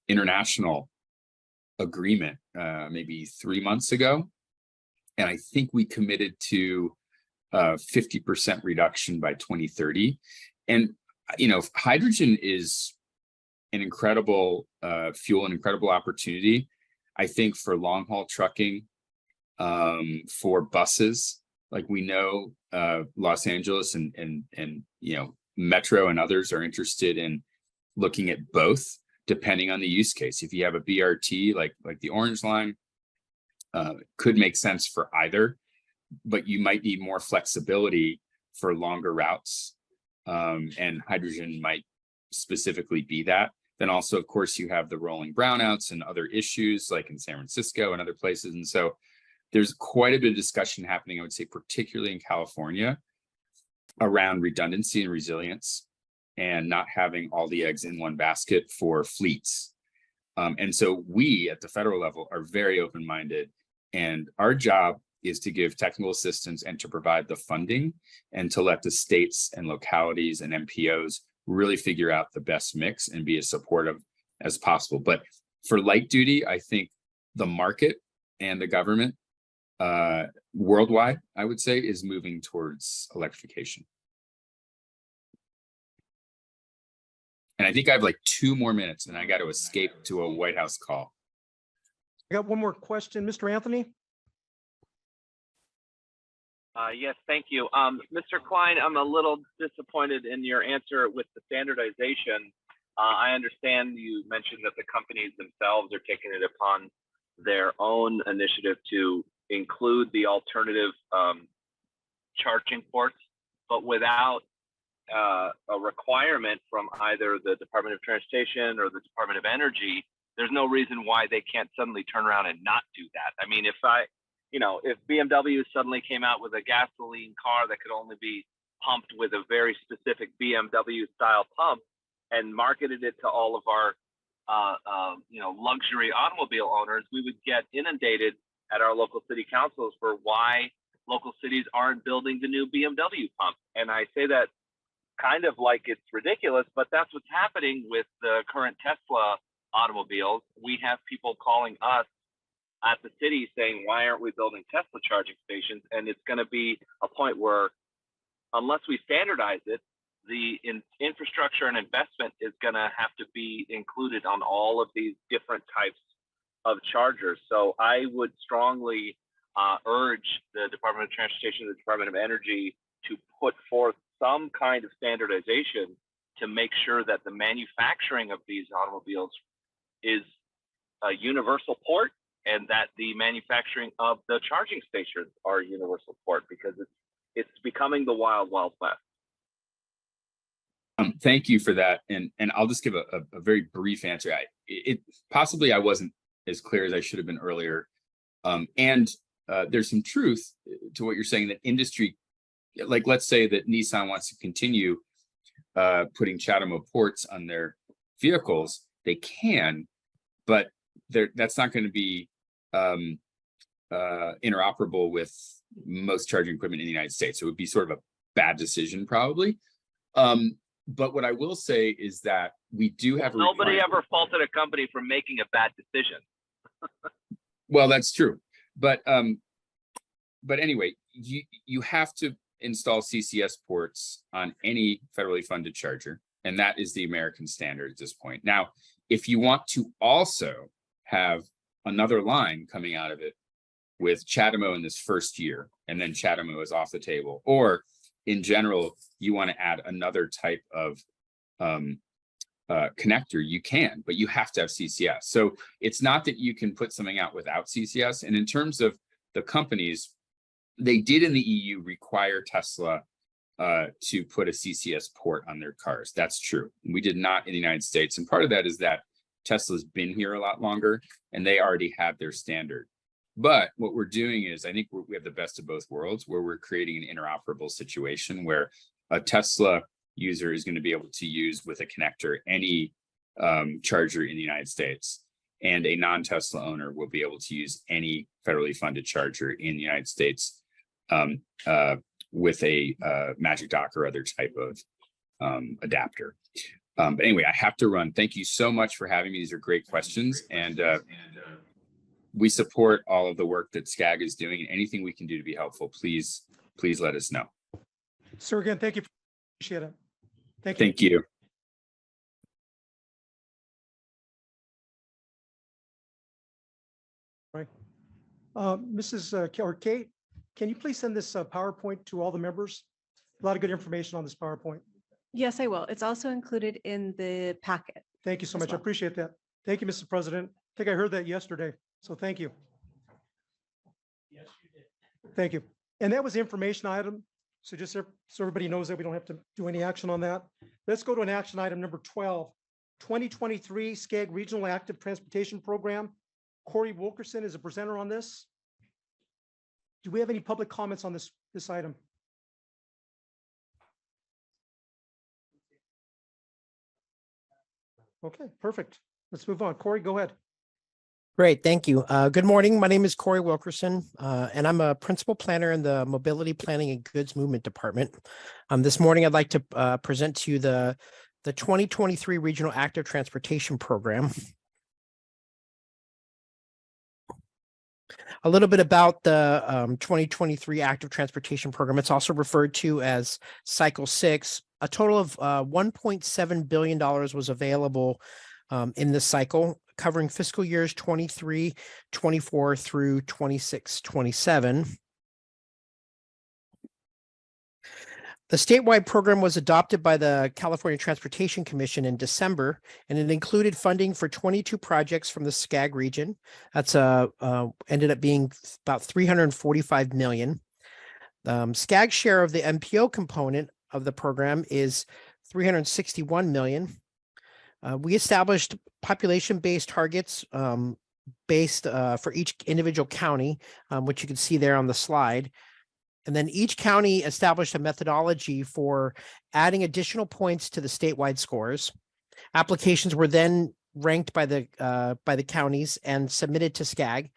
international agreement maybe 3 months ago. And I think we committed to 50% reduction by 2030. And, hydrogen is an incredible fuel, an incredible opportunity. I think for long haul trucking, for buses, like we know Los Angeles and Metro and others are interested in looking at both, depending on the use case. If you have a BRT like the Orange Line, could make sense for either, but you might need more flexibility for longer routes, and hydrogen might specifically be that. Then also, of course, you have the rolling brownouts and other issues like in San Francisco and other places. And so there's quite a bit of discussion happening, I would say, particularly in California, around redundancy and resilience and not having all the eggs in one basket for fleets. And so we at the federal level are very open-minded, and our job is to give technical assistance and to provide the funding and to let the states and localities and MPOs really figure out the best mix and be as supportive as possible. But for light duty, I think the market and the government worldwide, I would say, is moving towards electrification. And I think I have like 2 more minutes and I got to escape to a White House call. I got one more question, Mr. Anthony. Yes, thank you. Mr. Klein, I'm a little disappointed in your answer with the standardization. I understand you mentioned that the companies themselves are taking it upon their own initiative to include the alternative charging ports, but without a requirement from either the Department of Transportation or the Department of Energy, there's no reason why they can't suddenly turn around and not do that. I mean, if BMW suddenly came out with a gasoline car that could only be pumped with a very specific BMW style pump and marketed it to all of our luxury automobile owners, we would get inundated at our local city councils for why local cities aren't building the new BMW pump. And I say that kind of like it's ridiculous, but that's what's happening with the current Tesla automobiles. We have people calling us at the city saying, why aren't we building Tesla charging stations? And it's going to be a point where, unless we standardize it, the infrastructure and investment is going to have to be included on all of these different types of chargers. So I would strongly urge the Department of Transportation, the Department of Energy to put forth some kind of standardization to make sure that the manufacturing of these automobiles is a universal port, and that the manufacturing of the charging stations are a universal port, because it's becoming the wild, wild west. Thank you for that. And I'll just give a very brief answer. Possibly I wasn't as clear as I should have been earlier. And there's some truth to what you're saying, that industry, like let's say that Nissan wants to continue putting CHAdeMO ports on their vehicles, they can, but that's not going to be interoperable with most charging equipment in the United States. So it would be sort of a bad decision probably. But what I will say is that we do have nobody ever faulted a company for making a bad decision. Well, that's true. But but anyway, you have to install CCS ports on any federally funded charger, and that is the American standard at this point. Now, if you want to also have another line coming out of it with CHAdeMO in this first year, and then CHAdeMO is off the table, or in general, you want to add another type of connector, you can, but you have to have CCS. So it's not that you can put something out without CCS. And in terms of the companies, they did in the EU require Tesla to put a CCS port on their cars. That's true. We did not in the United States. And part of that is that Tesla's been here a lot longer and they already have their standard. But what we're doing is, I think we have the best of both worlds, where we're creating an interoperable situation where a Tesla user is going to be able to use with a connector any charger in the United States, and a non-Tesla owner will be able to use any federally funded charger in the United States with a Magic Dock or other type of adapter. But anyway, I have to run. Thank you so much for having me. These are great questions, and we support all of the work that SCAG is doing. Anything we can do to be helpful, please let us know. Sir, again, thank you. Appreciate it. Thank you. Thank you. Right. Mrs. or Kate, can you please send this PowerPoint to all the members? A lot of good information on this PowerPoint. Yes, I will. It's also included in the packet. Thank you so as much. I well. appreciate that. Thank you, Mr. President. I think I heard that yesterday, so thank you. Yes, you did. Thank you. And that was the information item. So just so everybody knows that we don't have to do any action on that. Let's go to an action item number 12, 2023 SCAG Regional Active Transportation Program. Corey Wilkerson is a presenter on this. Do we have any public comments on this item? Okay, perfect. Let's move on. Corey, go ahead. Great, thank you. Good morning. My name is Corey Wilkerson, and I'm a principal planner in the Mobility Planning and Goods Movement Department. This morning, I'd like to present to you the 2023 Regional Active Transportation Program. A little bit about the 2023 Active Transportation Program. It's also referred to as Cycle 6. A total of $1.7 billion was available in this cycle, covering fiscal years 23, 24 through 26, 27. The statewide program was adopted by the California Transportation Commission in December, and it included funding for 22 projects from the SCAG region. That's ended up being about $345 million. SCAG's share of the MPO component of the program is $361 million. We established population-based targets based for each individual county, which you can see there on the slide. And then each county established a methodology for adding additional points to the statewide scores. Applications were then ranked by the counties and submitted to SCAG.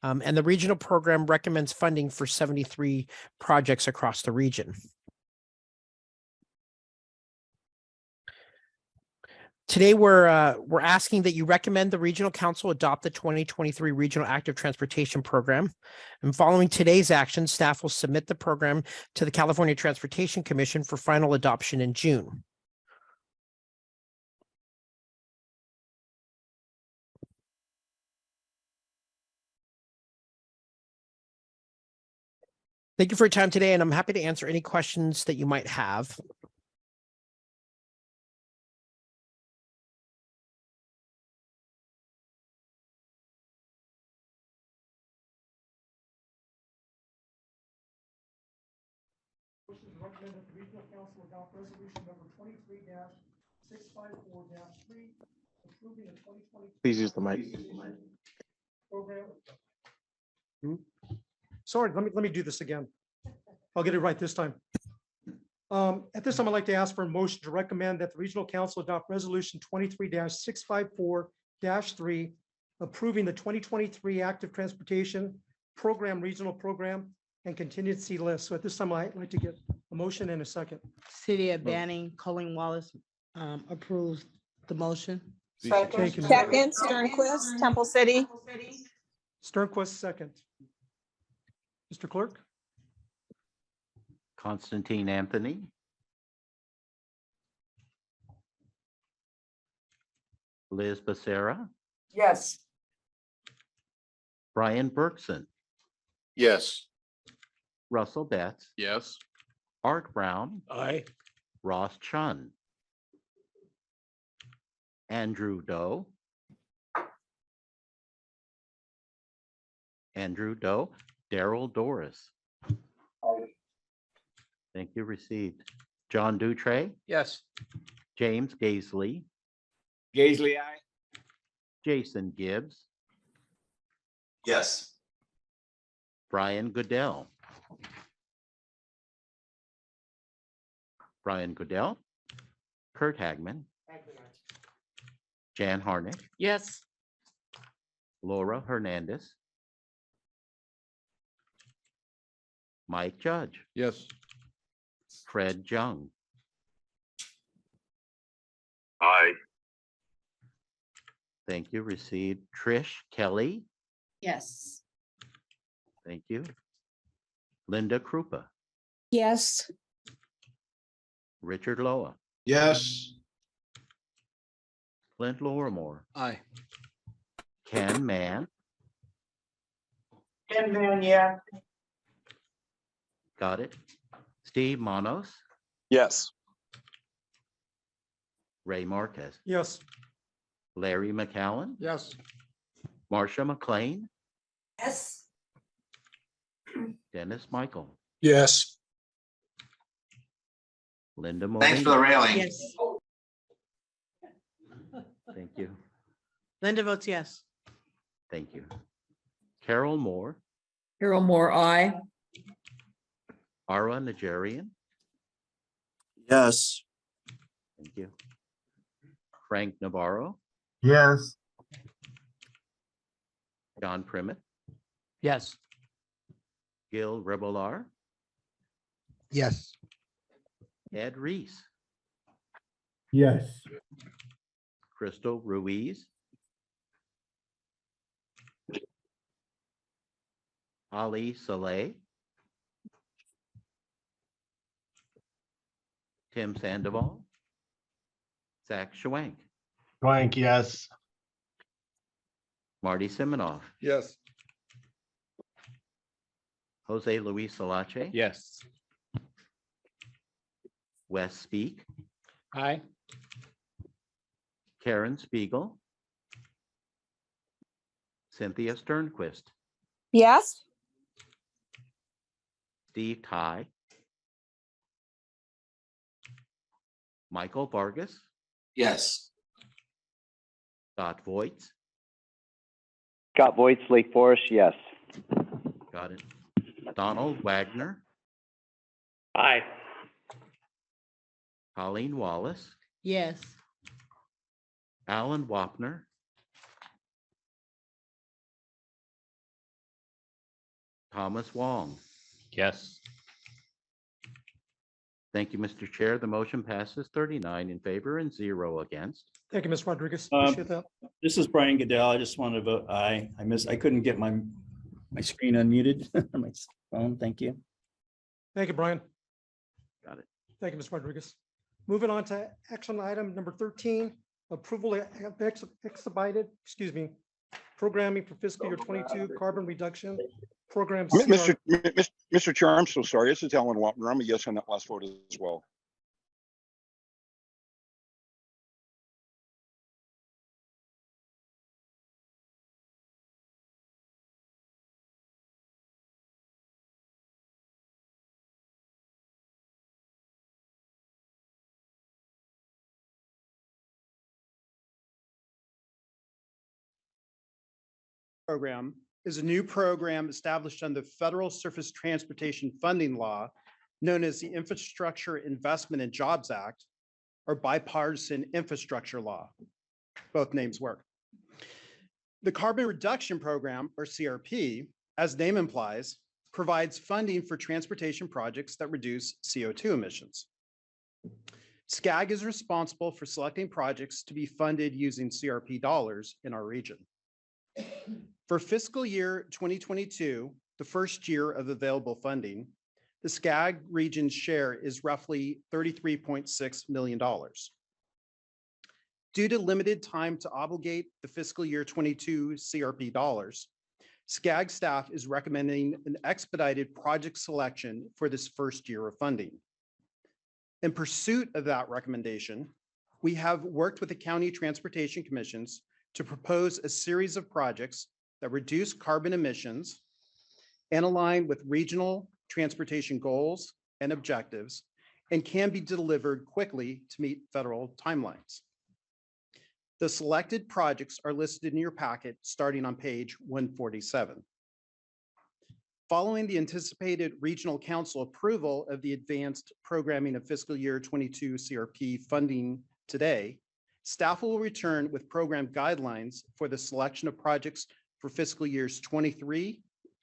And the regional program recommends funding for 73 projects across the region. Today, we're asking that you recommend the Regional Council adopt the 2023 Regional Active Transportation Program. And following today's action, staff will submit the program to the California Transportation Commission for final adoption in June. Thank you for your time today, and I'm happy to answer any questions that you might have. Recommend that the Regional Council adopt resolution number 23-654-3, approving the 2020. Please use the mic. Program. Sorry, let me do this again. I'll get it right this time. At this time, I'd like to ask for a motion to recommend that the Regional Council adopt resolution 23-654-3, approving the 2023 Active Transportation Program Regional Program and contingency list. So at this time, I'd like to get a motion and a second. City of Banning, Colleen Wallace approves the motion. Thank you. Second, Sternquist, Temple City. Sternquist, second. Mr. Clerk? Constantine Anthony, Liz Becerra, Yes. Brian Bergson, Yes. Russell Betts, Yes. Art Brown, Aye. Ross Chun, Andrew Doe, Daryl Doris. Thank you, received. John Dutray, Yes. James Gaisley, Gaisley, aye. Jason Gibbs, Yes. Brian Goodell. Kurt Hagman, Jan Harnick, Yes. Laura Hernandez, Mike Judge, Yes. Fred Jung, Aye. thank you, received. Trish Kelly, Yes. thank you. Linda Krupa, Yes. Richard Loa, Yes. Clint Lorimore, Aye. Ken Mann, Ken Man, yeah. got it. Steve Manos, Yes. Ray Marquez, Yes. Larry McCallan, Yes. Marcia McLean, Yes. Dennis Michael, Yes. Linda Thanks for the Molina. railing. Yes. Thank you. Linda votes yes. Thank you. Carol Moore, Carol Moore, I. Ara Najarian, Yes. thank you. Frank Navarro, Yes. John Primmett, Yes. Gil Rebolar, Yes. Ed Reese, Yes. Crystal Ruiz, Ali Saleh, Tim Sandoval, Zach Schwank, Blank, yes. Marty Siminoff, Yes. Jose Luis Salache, Yes. Wes Speak, Aye. Karen Spiegel, Cynthia Sternquist, Yes. Steve Ty, Michael Vargas, Yes. Scott Voigt, Scott Voigt, Lake Forest, yes. got it. Donald Wagner, Aye. Colleen Wallace, Yes. Alan Wapner, Thomas Wong. Yes. Thank you, Mr. Chair. The motion passes 39 in favor and 0 against. Thank you, Ms. Rodriguez. Appreciate that. This is Brian Goodell. I just want to vote aye. I couldn't get my screen unmuted on my phone. Thank you. Thank you, Brian. Got it. Thank you, Ms. Rodriguez. Moving on to action item number 13, approval of expedited, programming for fiscal year 22 carbon reduction program. Mr. Chair, I'm so sorry. This is Alan Wapner. I'm a yes on that last vote as well. Program is a new program established under Federal Surface Transportation Funding Law, known as the Infrastructure Investment and Jobs Act, or Bipartisan Infrastructure Law. Both names work. The Carbon Reduction Program, or CRP, as name implies, provides funding for transportation projects that reduce CO2 emissions. SCAG is responsible for selecting projects to be funded using CRP dollars in our region. For fiscal year 2022, the first year of available funding, The SCAG region's share is roughly $33.6 million. Due to limited time to obligate the fiscal year 22 CRP dollars, SCAG staff is recommending an expedited project selection for this first year of funding. In pursuit of that recommendation, we have worked with the county transportation commissions to propose a series of projects that reduce carbon emissions and align with regional transportation goals and objectives and can be delivered quickly to meet federal timelines. The selected projects are listed in your packet starting on page 147. Following the anticipated regional council approval of the advanced programming of fiscal year 22 CRP funding today, staff will return with program guidelines for the selection of projects for fiscal years 23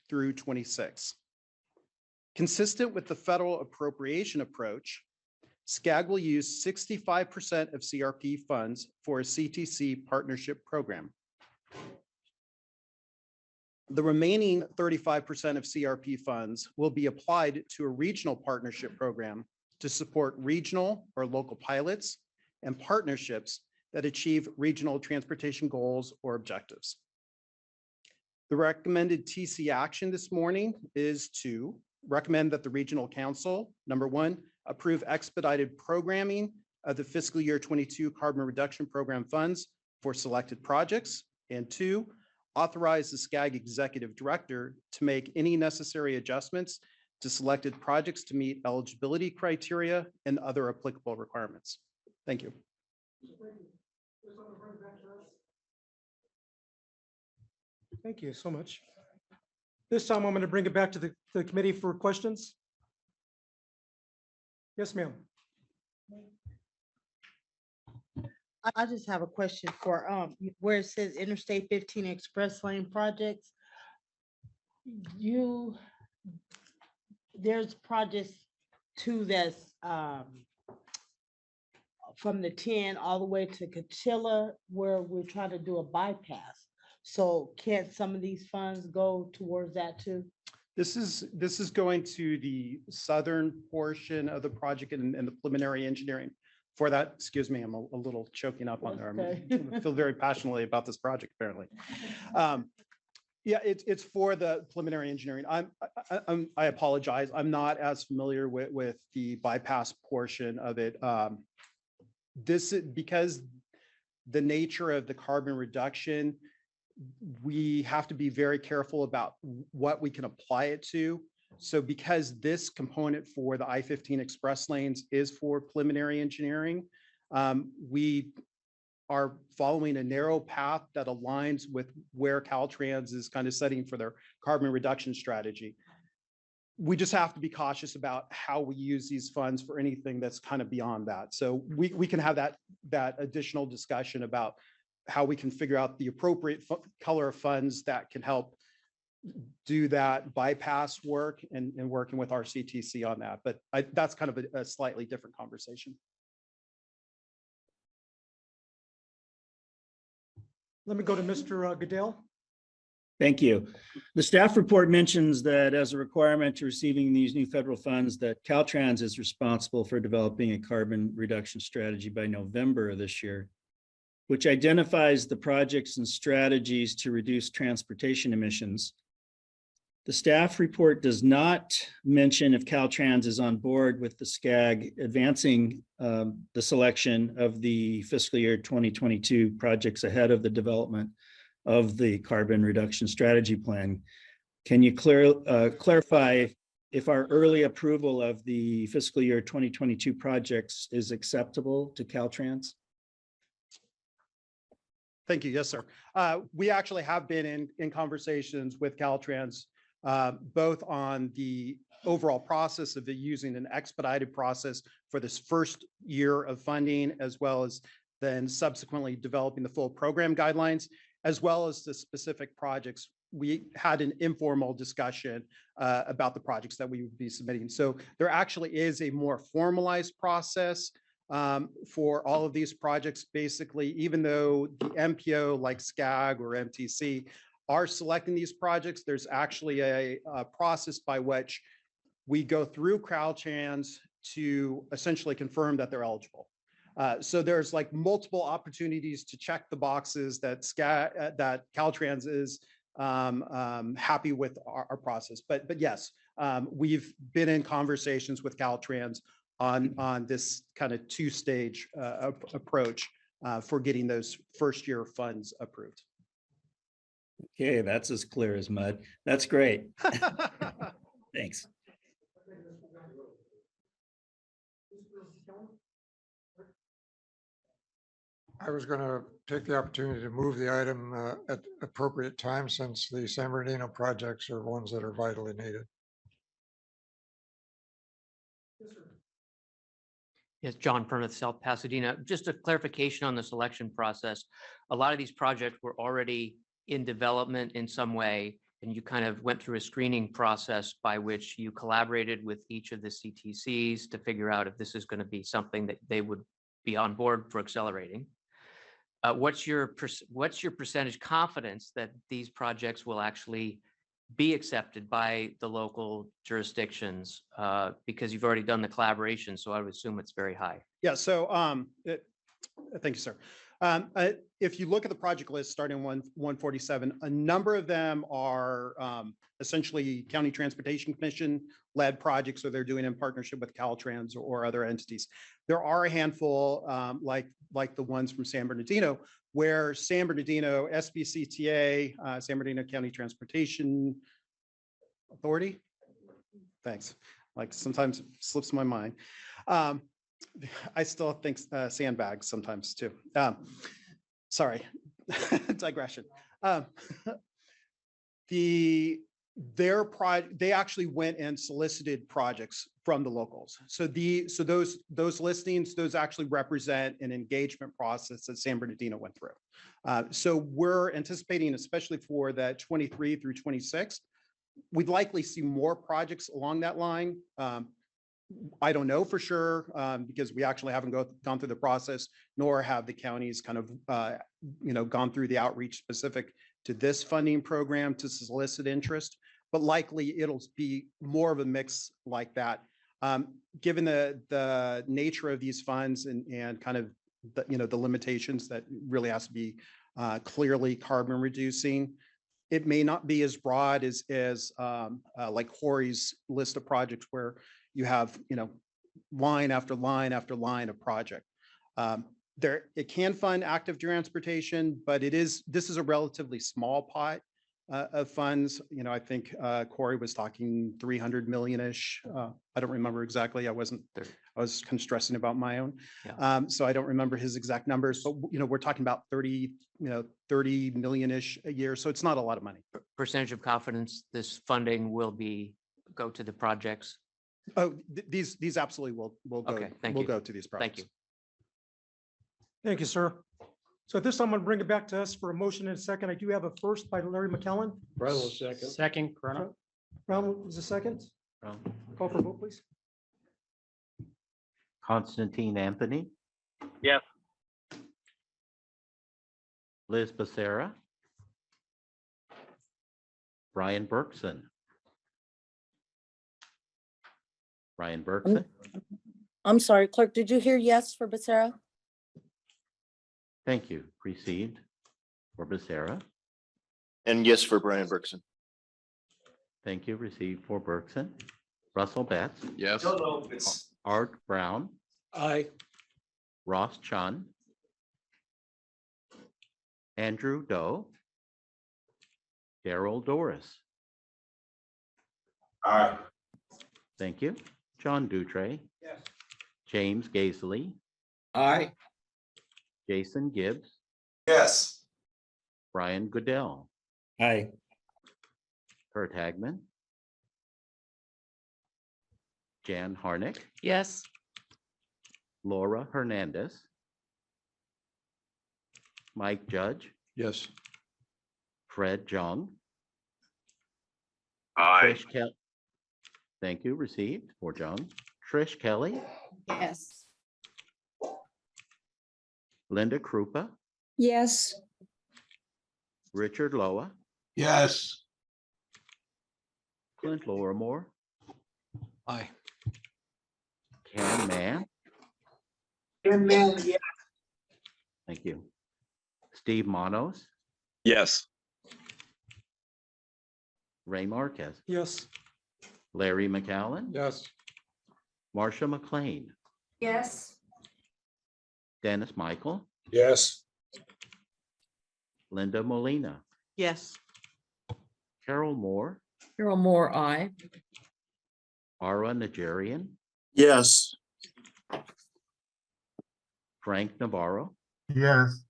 through 26. Consistent with the federal appropriation approach, SCAG will use 65% of CRP funds for a CTC partnership program. The remaining 35% of CRP funds will be applied to a regional partnership program to support regional or local pilots and partnerships that achieve regional transportation goals or objectives. The recommended TC action this morning is to recommend that the regional council, number one, approve expedited programming of the fiscal year 22 carbon reduction program funds for selected projects, and two, authorize the SCAG executive director to make any necessary adjustments to selected projects to meet eligibility criteria and other applicable requirements. Thank you. Thank you so much. This time I'm going to bring it back to the committee for questions. Yes, ma'am. I just have a question for where it says Interstate 15 Express Lane projects. There's projects too that's from the 10 all the way to Coachella where we're trying to do a bypass. So can't some of these funds go towards that too? This is going to the southern portion of the project and the preliminary engineering for that. Excuse me, I'm a little choking up on there. I feel very passionately about this project, apparently. Yeah, it's for the preliminary engineering. I apologize. I'm not as familiar with the bypass portion of it. This is because the nature of the carbon reduction, we have to be very careful about what we can apply it to. So because this component for the I-15 express lanes is for preliminary engineering, we are following a narrow path that aligns with where Caltrans is kind of setting for their carbon reduction strategy. We just have to be cautious about how we use these funds for anything that's kind of beyond that. So we can have that additional discussion about how we can figure out the appropriate color of funds that can help do that bypass work and working with our CTC on that. But that's kind of a slightly different conversation. Let me go to Mr. Goodell. Thank you. The staff report mentions that as a requirement to receiving these new federal funds, that Caltrans is responsible for developing a carbon reduction strategy by November of this year, which identifies the projects and strategies to reduce transportation emissions. The staff report does not mention if Caltrans is on board with the SCAG advancing the selection of the fiscal year 2022 projects ahead of the development of the carbon reduction strategy plan. Can you clarify if our early approval of the fiscal year 2022 projects is acceptable to Caltrans? Thank you. Yes, sir. We actually have been in conversations with Caltrans, both on the overall process of using an expedited process for this first year of funding, as well as then subsequently developing the full program guidelines, as well as the specific projects. We had an informal discussion about the projects that we would be submitting. So there actually is a more formalized process for all of these projects. Basically, even though the MPO like SCAG or MTC are selecting these projects, there's actually a process by which we go through Caltrans to essentially confirm that they're eligible. So there's like multiple opportunities to check the boxes that that Caltrans is happy with our process. But yes, we've been in conversations with Caltrans on this kind of two-stage approach for getting those first-year funds approved. Okay, that's as clear as mud. That's great. Thanks. I was going to take the opportunity to move the item at appropriate time since the San Bernardino projects are ones that are vitally needed. Yes, John Permith, South Pasadena. Just a clarification on the selection process. A lot of these projects were already in development in some way, and you kind of went through a screening process by which you collaborated with each of the CTCs to figure out if this is going to be something that they would be on board for accelerating. What's your percentage confidence that these projects will actually be accepted by the local jurisdictions? Because you've already done the collaboration, so I would assume it's very high. Yeah, so thank you, sir. If you look at the project list starting 147, a number of them are essentially County Transportation Commission led projects, or they're doing in partnership with Caltrans or other entities. There are a handful like the ones from San Bernardino, where San Bernardino, SBCTA, San Bernardino County Transportation Authority. Thanks. Like sometimes it slips my mind. I still think sandbags sometimes too. Sorry, digression. They actually went and solicited projects from the locals. So those listings, those actually represent an engagement process that San Bernardino went through. So we're anticipating, especially for that 23 through 26, we'd likely see more projects along that line. I don't know for sure because we actually haven't gone through the process, nor have the counties kind of gone through the outreach specific to this funding program to solicit interest, but likely it'll be more of a mix like that. Given the nature of these funds and kind of the limitations that really has to be clearly carbon reducing, it may not be as broad as like Corey's list of projects where you have line after line after line of project. It can fund active transportation, but this is a relatively small pot of funds. I think Corey was talking 300 million-ish. I don't remember exactly. I was kind of stressing about my own. Yeah. So I don't remember his exact numbers, but we're talking about 30 million-ish a year. So it's not a lot of money. Percentage of confidence this funding will go to the projects? Oh, these absolutely will go. Okay, thank will you. go to these projects. Thank you. Thank you, sir. So at this time, I'm going to bring it back to us for a motion and a second. I do have a first by Larry McKellen. Brown will second. Second, Corona. Brown is a second. Call for a vote, please. Constantine Anthony, Yes. Liz Becerra, Brian Bergson. Brian Bergson, I'm sorry, clerk, did you hear yes for Becerra? thank you. Received for Becerra. And yes for Brian Bergson. Thank you. Received for Bergson. Russell Betts, Yes. Art Brown, Aye. Ross Chun, Andrew Doe, Daryl Doris. Aye. Thank you. John Dutre. Yes. James Gaisley, Aye. Jason Gibbs, Yes. Brian Goodell, Aye. Kurt Hagman, Jan Harnick, Yes. Laura Hernandez, Mike Judge, Yes. Fred Jung, Aye. Trish Kelly. Thank you. Received for Jung. Trish Kelly, Yes. Linda Krupa, Yes. Richard Loa, Yes. Clint Lorimore, Aye. Ken Mann, Ken Mann, yes. thank you. Steve Manos, Yes. Ray Marquez, Yes. Larry McAllen, Yes. Marcia McLean, Yes. Dennis Michael, Yes. Linda Molina, Yes. Carol Moore, Carol Moore, I. Ara Najarian, Yes. Frank Navarro, Yes.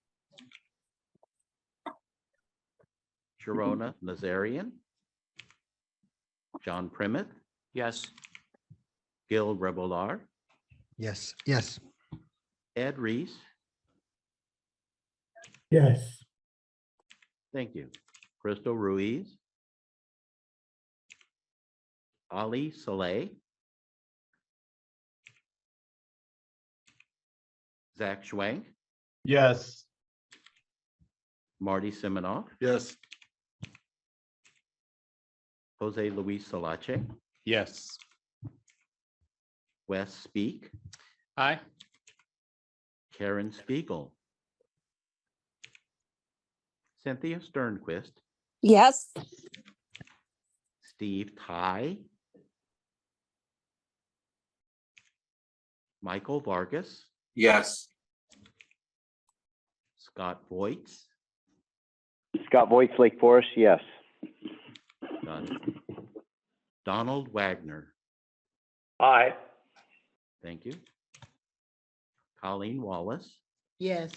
Sharona Nazarian, John Primmett, Yes. Gil Revolar, Yes. Yes. Ed Reese, Yes. thank you. Crystal Ruiz, Ali Saleh, Zach Schwank, Yes. Marty Siminoff, Yes. Jose Luis Salache, Yes. Wes Speak, Aye. Karen Spiegel, Cynthia Sternquist, Yes. Steve Ty, Michael Vargas, Yes. Scott Voigt, Scott Voigt, Lake Forest, yes. got it. Donald Wagner, Aye. thank you. Colleen Wallace, Yes.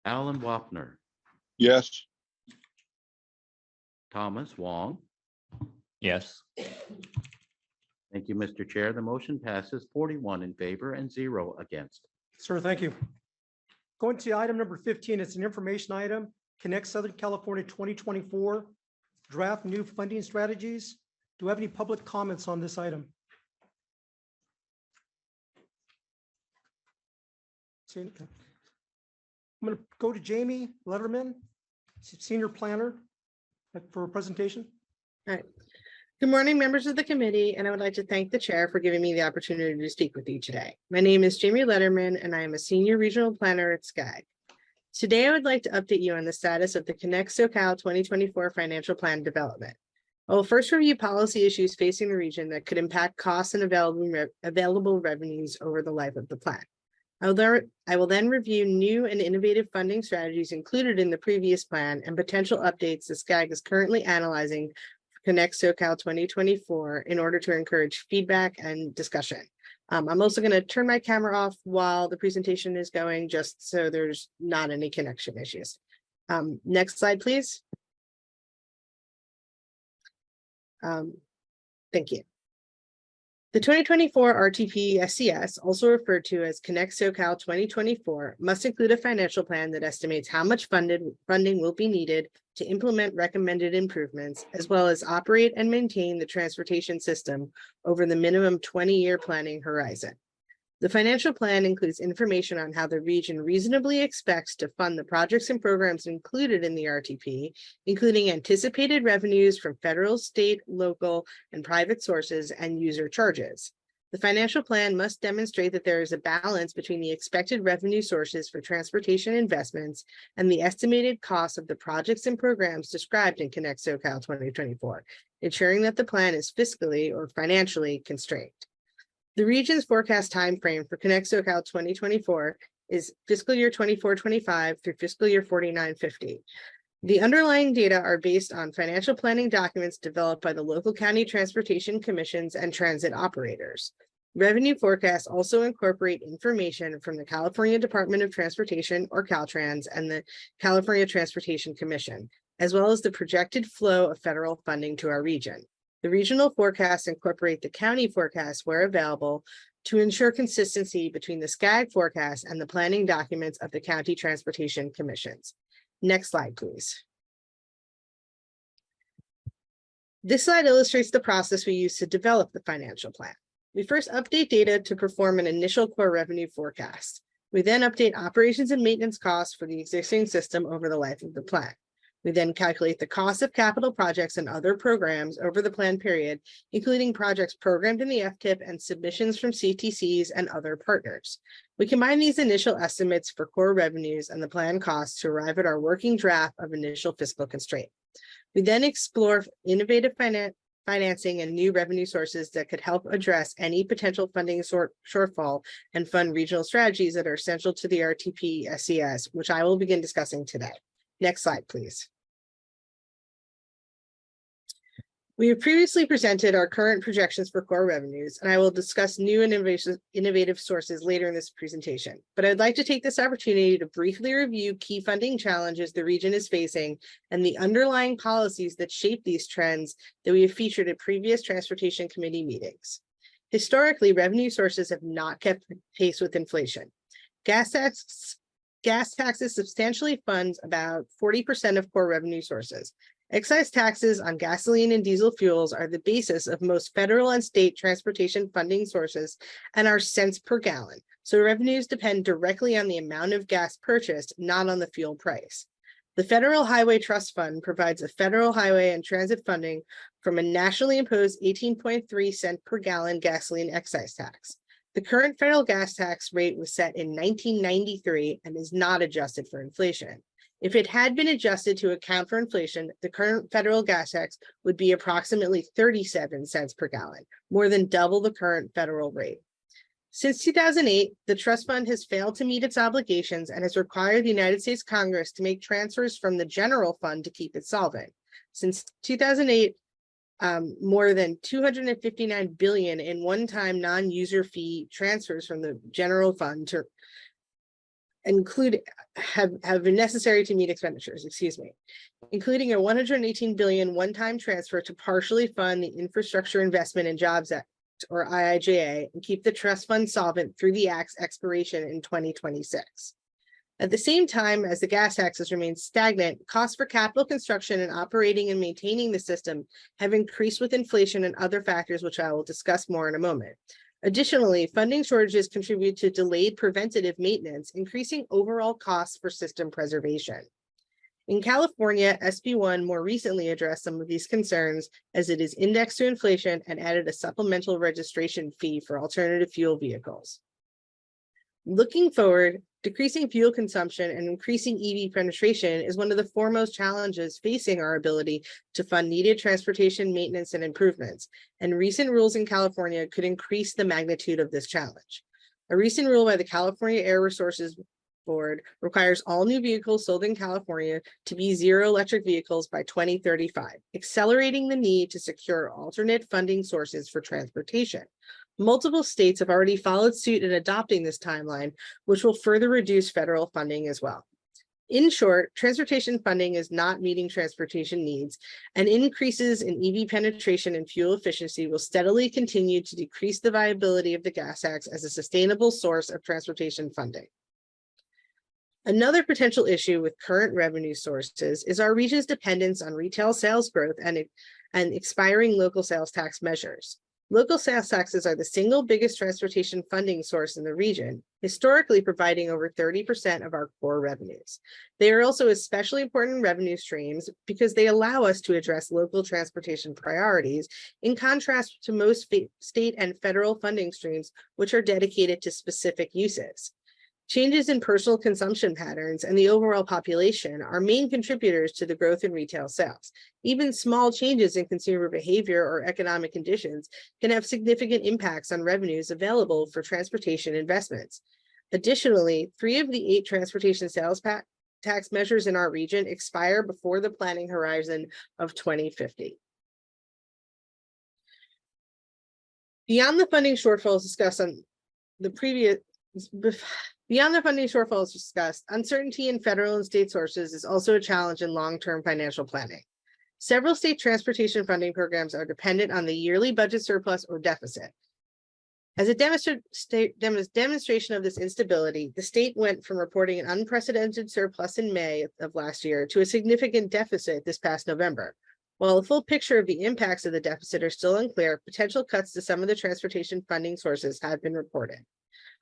Alan Wapner, Yes. Thomas Wong. Yes. Thank you, Mr. Chair. The motion passes 41 in favor and 0 against. Sir, thank you. Going to item number 15, it's an information item, Connect Southern California 2024, draft new funding strategies. Do we have any public comments on this item? I'm going to go to Jamie Letterman, Senior Planner, for a presentation. All right. Good morning, members of the committee, and I would like to thank the chair for giving me the opportunity to speak with you today. My name is Jamie Letterman, and I am a senior regional planner at SCAG. Today, I would like to update you on the status of the Connect SoCal 2024 financial plan development. I will first review policy issues facing the region that could impact costs and available revenues over the life of the plan. I will then review new and innovative funding strategies included in the previous plan and potential updates the SCAG is currently analyzing for Connect SoCal 2024 in order to encourage feedback and discussion. I'm also going to turn my camera off while the presentation is going, just so there's not any connection issues. Next slide, please. Thank you. The 2024 RTP SCS, also referred to as Connect SoCal 2024, must include a financial plan that estimates how much funding will be needed to implement recommended improvements, as well as operate and maintain the transportation system over the minimum 20-year planning horizon. The financial plan includes information on how the region reasonably expects to fund the projects and programs included in the RTP, including anticipated revenues from federal, state, local, and private sources and user charges. The financial plan must demonstrate that there is a balance between the expected revenue sources for transportation investments and the estimated costs of the projects and programs described in Connect SoCal 2024, ensuring that the plan is fiscally or financially constrained. The region's forecast timeframe for Connect SoCal 2024 is fiscal year 24-25 through fiscal year 49-50. The underlying data are based on financial planning documents developed by the local county transportation commissions and transit operators. Revenue forecasts also incorporate information from the California Department of Transportation, or Caltrans, and the California Transportation Commission, as well as the projected flow of federal funding to our region. The regional forecasts incorporate the county forecasts where available to ensure consistency between the SCAG forecast and the planning documents of the county transportation commissions. Next slide, please. This slide illustrates the process we use to develop the financial plan. We first update data to perform an initial core revenue forecast. We then update operations and maintenance costs for the existing system over the life of the plan. We then calculate the cost of capital projects and other programs over the plan period, including projects programmed in the FTIP and submissions from CTCs and other partners. We combine these initial estimates for core revenues and the planned costs to arrive at our working draft of initial fiscal constraint. We then explore innovative financing and new revenue sources that could help address any potential funding shortfall and fund regional strategies that are essential to the RTP SCS, which I will begin discussing today. Next slide, please. We have previously presented our current projections for core revenues, and I will discuss new and innovative sources later in this presentation. But I'd like to take this opportunity to briefly review key funding challenges the region is facing and the underlying policies that shape these trends that we have featured at previous Transportation Committee meetings. Historically, revenue sources have not kept pace with inflation. Gas taxes substantially fund about 40% of core revenue sources. Excise taxes on gasoline and diesel fuels are the basis of most federal and state transportation funding sources and are cents per gallon. So revenues depend directly on the amount of gas purchased, not on the fuel price. The Federal Highway Trust Fund provides a federal highway and transit funding from a nationally imposed 18.3 cent per gallon gasoline excise tax. The current federal gas tax rate was set in 1993 and is not adjusted for inflation. If it had been adjusted to account for inflation, the current federal gas tax would be approximately 37 cents per gallon, more than double the current federal rate. Since 2008, the trust fund has failed to meet its obligations and has required the United States Congress to make transfers from the general fund to keep it solvent. Since 2008, more than $259 billion in one-time non-user fee transfers from the general fund to have been necessary to meet expenditures, including a $118 billion one-time transfer to partially fund the Infrastructure Investment and Jobs Act, or IIJA, and keep the trust fund solvent through the act's expiration in 2026. At the same time as the gas taxes remain stagnant, costs for capital construction and operating and maintaining the system have increased with inflation and other factors, which I will discuss more in a moment. Additionally, funding shortages contribute to delayed preventative maintenance, increasing overall costs for system preservation. In California, SB1 more recently addressed some of these concerns as it is indexed to inflation and added a supplemental registration fee for alternative fuel vehicles. Looking forward, decreasing fuel consumption and increasing EV penetration is one of the foremost challenges facing our ability to fund needed transportation maintenance and improvements, and recent rules in California could increase the magnitude of this challenge. A recent rule by the California Air Resources Board requires all new vehicles sold in California to be zero electric vehicles by 2035, accelerating the need to secure alternate funding sources for transportation. Multiple states have already followed suit in adopting this timeline, which will further reduce federal funding as well. In short, transportation funding is not meeting transportation needs, and increases in EV penetration and fuel efficiency will steadily continue to decrease the viability of the gas tax as a sustainable source of transportation funding. Another potential issue with current revenue sources is our region's dependence on retail sales growth and expiring local sales tax measures. Local sales taxes are the single biggest transportation funding source in the region, historically providing over 30% of our core revenues. They are also especially important revenue streams because they allow us to address local transportation priorities, in contrast to most state and federal funding streams, which are dedicated to specific uses. Changes in personal consumption patterns and the overall population are main contributors to the growth in retail sales. Even small changes in consumer behavior or economic conditions can have significant impacts on revenues available for transportation investments. Additionally, 3 of the 8 transportation sales tax measures in our region expire before the planning horizon of 2050. Beyond the funding shortfalls discussed on the previous Beyond the funding shortfalls discussed, uncertainty in federal and state sources is also a challenge in long-term financial planning. Several state transportation funding programs are dependent on the yearly budget surplus or deficit. As a demonstration of this instability, the state went from reporting an unprecedented surplus in May of last year to a significant deficit this past November. While a full picture of the impacts of the deficit are still unclear, potential cuts to some of the transportation funding sources have been reported.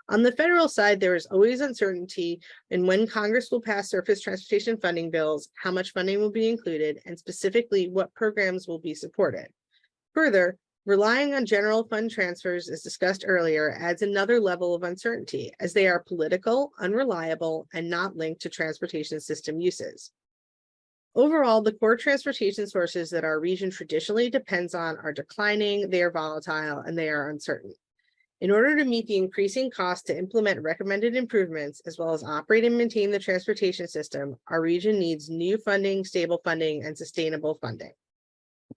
On the federal side, there is always uncertainty in when Congress will pass surface transportation funding bills, how much funding will be included, and specifically what programs will be supported. Further, relying on general fund transfers, as discussed earlier, adds another level of uncertainty as they are political, unreliable, and not linked to transportation system uses. Overall, the core transportation sources that our region traditionally depends on are declining, they are volatile, and they are uncertain. In order to meet the increasing cost to implement recommended improvements, as well as operate and maintain the transportation system, our region needs new funding, stable funding, and sustainable funding.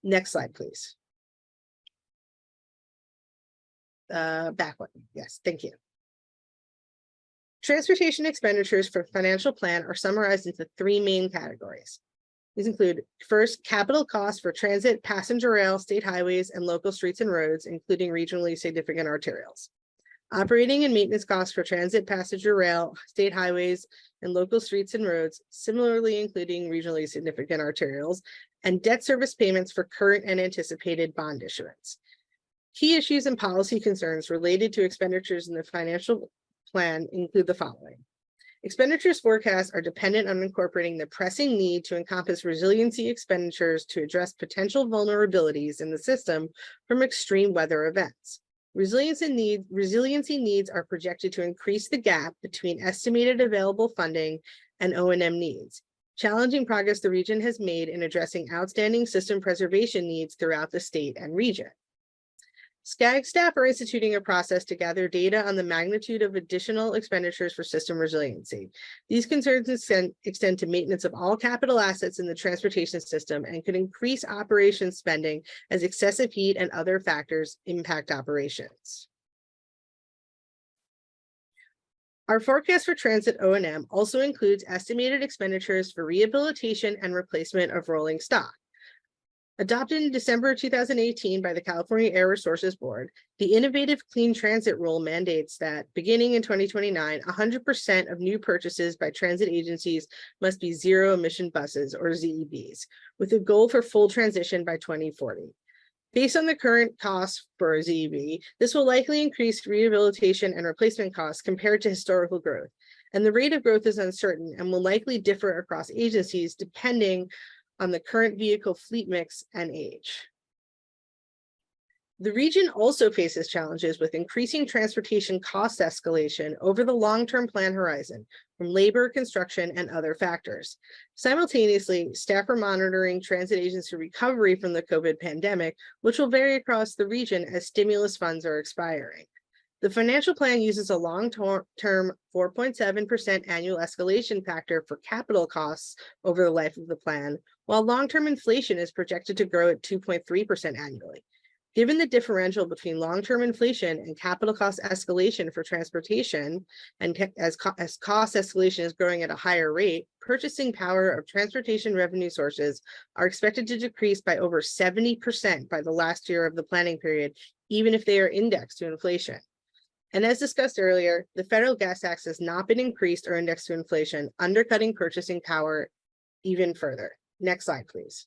Next slide, please. Back one. Yes, thank you. Transportation expenditures for financial plan are summarized into three main categories. These include, first, capital costs for transit, passenger rail, state highways, and local streets and roads, including regionally significant arterials. Operating and maintenance costs for transit, passenger rail, state highways, and local streets and roads, similarly including regionally significant arterials, and debt service payments for current and anticipated bond issuance. Key issues and policy concerns related to expenditures in the financial plan include the following. Expenditures forecasts are dependent on incorporating the pressing need to encompass resiliency expenditures to address potential vulnerabilities in the system from extreme weather events. Resiliency needs are projected to increase the gap between estimated available funding and O&M needs, challenging progress the region has made in addressing outstanding system preservation needs throughout the state and region. SCAG staff are instituting a process to gather data on the magnitude of additional expenditures for system resiliency. These concerns extend to maintenance of all capital assets in the transportation system and could increase operations spending as excessive heat and other factors impact operations. Our forecast for transit O&M also includes estimated expenditures for rehabilitation and replacement of rolling stock. Adopted in December 2018 by the California Air Resources Board, the innovative Clean Transit Rule mandates that beginning in 2029, 100% of new purchases by transit agencies must be zero emission buses or ZEBs, with a goal for full transition by 2040. Based on the current costs for a ZEB, this will likely increase rehabilitation and replacement costs compared to historical growth, and the rate of growth is uncertain and will likely differ across agencies depending on the current vehicle fleet mix and age. The region also faces challenges with increasing transportation cost escalation over the long-term plan horizon from labor, construction, and other factors. Simultaneously, staff are monitoring transit agency recovery from the COVID pandemic, which will vary across the region as stimulus funds are expiring. The financial plan uses a long-term 4.7% annual escalation factor for capital costs over the life of the plan, while long-term inflation is projected to grow at 2.3% annually. Given the differential between long-term inflation and capital cost escalation for transportation, and as cost escalation is growing at a higher rate, purchasing power of transportation revenue sources are expected to decrease by over 70% by the last year of the planning period, even if they are indexed to inflation. And as discussed earlier, the federal gas tax has not been increased or indexed to inflation, undercutting purchasing power even further. Next slide, please.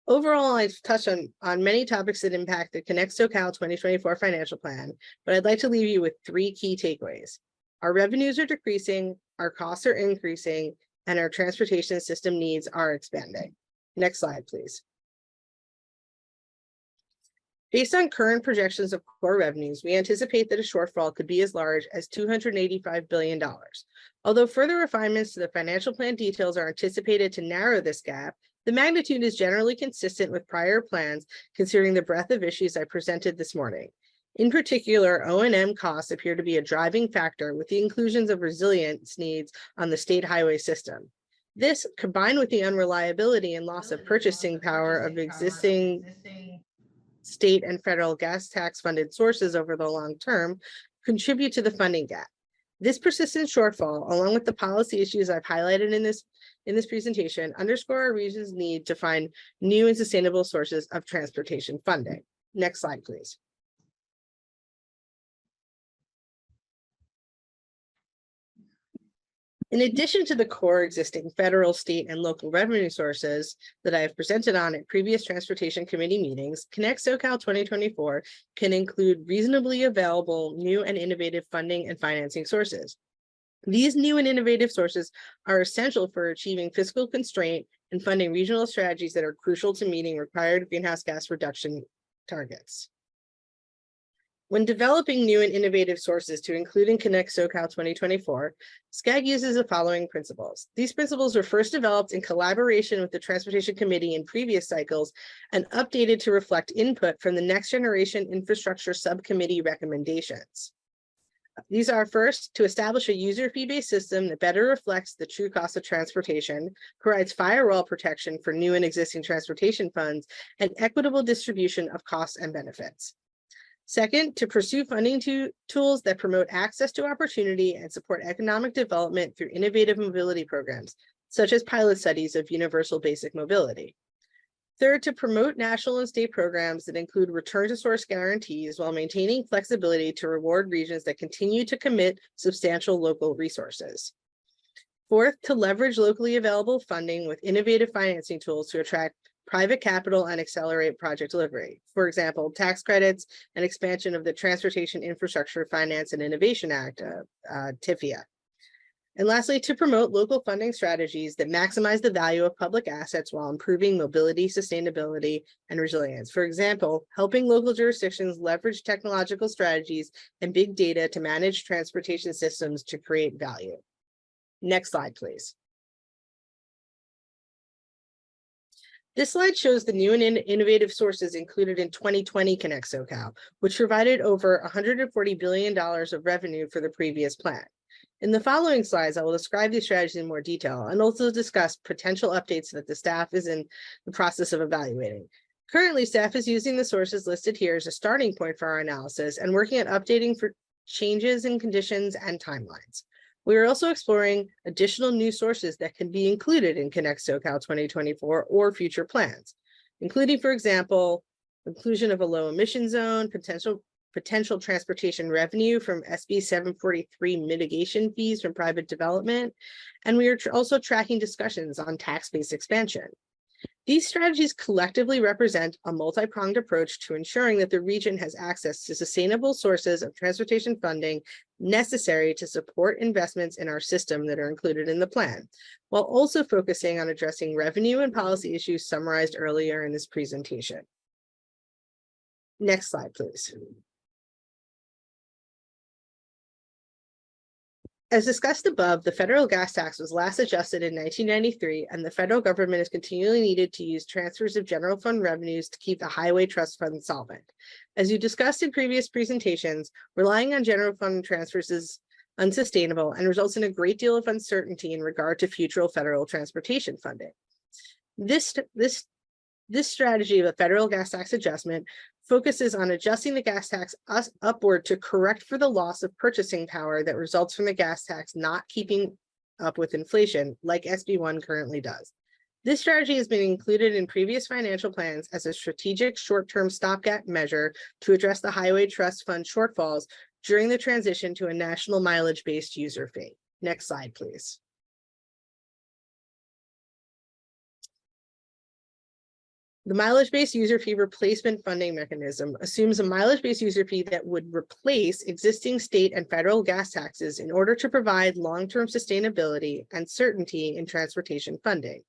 Overall, I've touched on many topics that impact the Connect SoCal 2024 financial plan, but I'd like to leave you with three key takeaways. Our revenues are decreasing, our costs are increasing, and our transportation system needs are expanding. Next slide, please. Based on current projections of core revenues, we anticipate that a shortfall could be as large as $285 billion. Although further refinements to the financial plan details are anticipated to narrow this gap, the magnitude is generally consistent with prior plans, considering the breadth of issues I presented this morning. In particular, O&M costs appear to be a driving factor with the inclusions of resilience needs on the state highway system. This, combined with the unreliability and loss of purchasing power of existing state and federal gas tax funded sources over the long term, contribute to the funding gap. This persistent shortfall, along with the policy issues I've highlighted in this presentation, underscore our region's need to find new and sustainable sources of transportation funding. Next slide, please. In addition to the core existing federal, state, and local revenue sources that I have presented on at previous Transportation Committee meetings, Connect SoCal 2024 can include reasonably available new and innovative funding and financing sources. These new and innovative sources are essential for achieving fiscal constraint and funding regional strategies that are crucial to meeting required greenhouse gas reduction targets. When developing new and innovative sources to include in Connect SoCal 2024, SCAG uses the following principles. These principles were first developed in collaboration with the Transportation Committee in previous cycles and updated to reflect input from the Next Generation Infrastructure Subcommittee recommendations. These are first, to establish a user fee-based system that better reflects the true cost of transportation, provides firewall protection for new and existing transportation funds, and equitable distribution of costs and benefits. Second, to pursue funding tools that promote access to opportunity and support economic development through innovative mobility programs, such as pilot studies of universal basic mobility. Third, to promote national and state programs that include return to source guarantees while maintaining flexibility to reward regions that continue to commit substantial local resources. Fourth, to leverage locally available funding with innovative financing tools to attract private capital and accelerate project delivery. For example, tax credits and expansion of the Transportation Infrastructure Finance and Innovation Act, TIFIA. And lastly, to promote local funding strategies that maximize the value of public assets while improving mobility, sustainability, and resilience. For example, helping local jurisdictions leverage technological strategies and big data to manage transportation systems to create value. Next slide, please. This slide shows the new and innovative sources included in 2020 Connect SoCal, which provided over $140 billion of revenue for the previous plan. In the following slides, I will describe these strategies in more detail and also discuss potential updates that the staff is in the process of evaluating. Currently, staff is using the sources listed here as a starting point for our analysis and working at updating for changes in conditions and timelines. We are also exploring additional new sources that can be included in Connect SoCal 2024 or future plans, including, for example, inclusion of a low emission zone, potential transportation revenue from SB 743 mitigation fees from private development, and we are also tracking discussions on tax-based expansion. These strategies collectively represent a multi-pronged approach to ensuring that the region has access to sustainable sources of transportation funding necessary to support investments in our system that are included in the plan, while also focusing on addressing revenue and policy issues summarized earlier in this presentation. Next slide, please. As discussed above, the federal gas tax was last adjusted in 1993, and the federal government has continually needed to use transfers of general fund revenues to keep the highway trust fund solvent. As you discussed in previous presentations, relying on general fund transfers is unsustainable and results in a great deal of uncertainty in regard to future federal transportation funding. This strategy of a federal gas tax adjustment focuses on adjusting the gas tax upward to correct for the loss of purchasing power that results from the gas tax not keeping up with inflation like SB1 currently does. This strategy has been included in previous financial plans as a strategic short-term stopgap measure to address the highway trust fund shortfalls during the transition to a national mileage-based user fee. Next slide, please. The mileage-based user fee replacement funding mechanism assumes a mileage-based user fee that would replace existing state and federal gas taxes in order to provide long-term sustainability and certainty in transportation funding.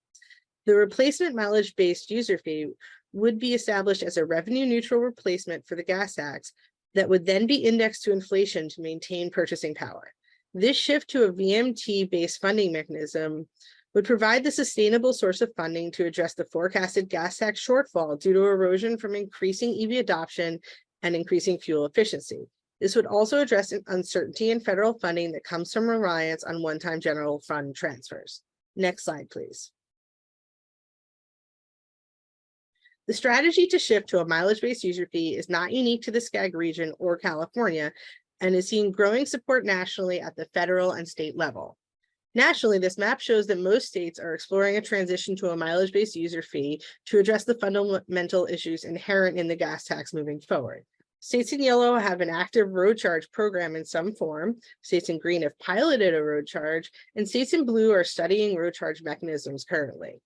The replacement mileage-based user fee would be established as a revenue-neutral replacement for the gas tax that would then be indexed to inflation to maintain purchasing power. This shift to a VMT-based funding mechanism would provide the sustainable source of funding to address the forecasted gas tax shortfall due to erosion from increasing EV adoption and increasing fuel efficiency. This would also address an uncertainty in federal funding that comes from reliance on one-time general fund transfers. Next slide, please. The strategy to shift to a mileage-based user fee is not unique to the SCAG region or California and is seeing growing support nationally at the federal and state level. Nationally, this map shows that most states are exploring a transition to a mileage-based user fee to address the fundamental issues inherent in the gas tax moving forward. States in yellow have an active road charge program in some form. States in green have piloted a road charge, and states in blue are studying road charge mechanisms currently.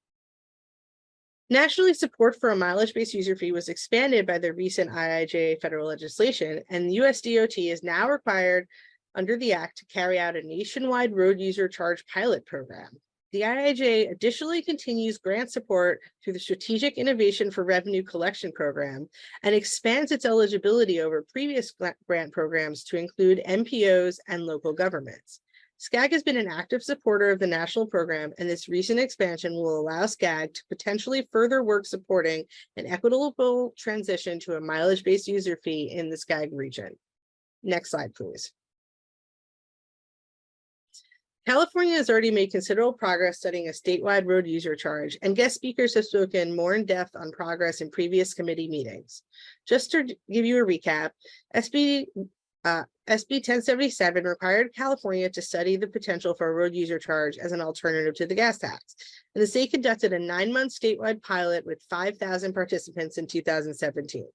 Nationally, support for a mileage-based user fee was expanded by the recent IIJA federal legislation, and US DOT is now required under the act to carry out a nationwide road user charge pilot program. The IIJA additionally continues grant support through the Strategic Innovation for Revenue Collection Program and expands its eligibility over previous grant programs to include MPOs and local governments. SCAG has been an active supporter of the national program, and this recent expansion will allow SCAG to potentially further work supporting an equitable transition to a mileage-based user fee in the SCAG region. Next slide, please. California has already made considerable progress studying a statewide road user charge, and guest speakers have spoken more in depth on progress in previous committee meetings. Just to give you a recap, SB 1077 required California to study the potential for a road user charge as an alternative to the gas tax. And the state conducted a 9-month statewide pilot with 5,000 participants in 2017.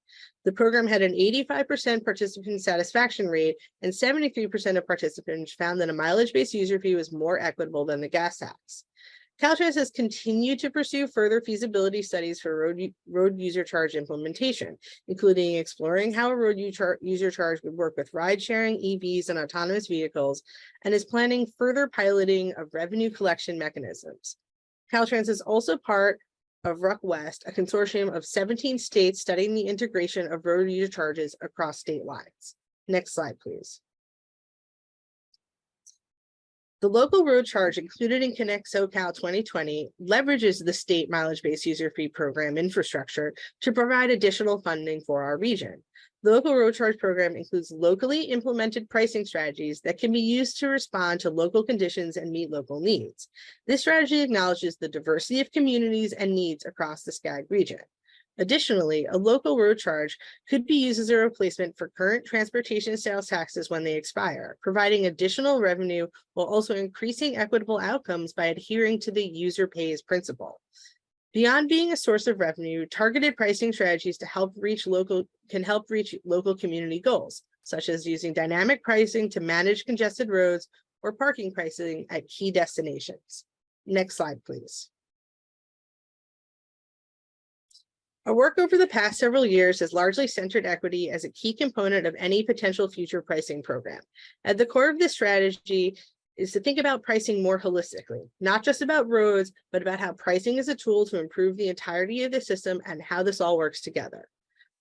The program had an 85% participant satisfaction rate, and 73% of participants found that a mileage-based user fee was more equitable than the gas tax. Caltrans has continued to pursue further feasibility studies for road user charge implementation, including exploring how a road user charge would work with ride-sharing, EVs, and autonomous vehicles, and is planning further piloting of revenue collection mechanisms. Caltrans is also part of RUC West, a consortium of 17 states studying the integration of road user charges across state lines. Next slide, please. The local road charge included in Connect SoCal 2020 leverages the state mileage-based user fee program infrastructure to provide additional funding for our region. The local road charge program includes locally implemented pricing strategies that can be used to respond to local conditions and meet local needs. This strategy acknowledges the diversity of communities and needs across the SCAG region. Additionally, a local road charge could be used as a replacement for current transportation sales taxes when they expire, providing additional revenue while also increasing equitable outcomes by adhering to the user pays principle. Beyond being a source of revenue, targeted pricing strategies can help reach local community goals, such as using dynamic pricing to manage congested roads or parking pricing at key destinations. Next slide, please. Our work over the past several years has largely centered equity as a key component of any potential future pricing program. At the core of this strategy is to think about pricing more holistically, not just about roads, but about how pricing is a tool to improve the entirety of the system and how this all works together.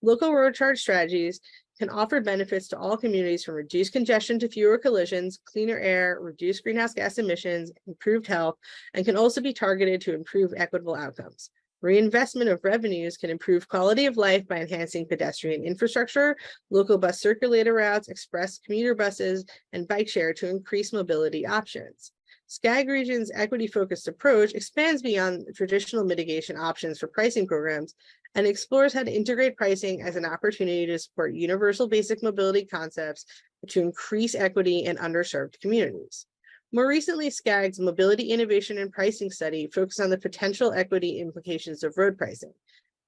Local road charge strategies can offer benefits to all communities, from reduced congestion to fewer collisions, cleaner air, reduced greenhouse gas emissions, improved health, and can also be targeted to improve equitable outcomes. Reinvestment of revenues can improve quality of life by enhancing pedestrian infrastructure, local bus circulator routes, express commuter buses, and bike share to increase mobility options. SCAG region's equity-focused approach expands beyond traditional mitigation options for pricing programs and explores how to integrate pricing as an opportunity to support universal basic mobility concepts to increase equity in underserved communities. More recently, SCAG's Mobility Innovation and Pricing Study focused on the potential equity implications of road pricing.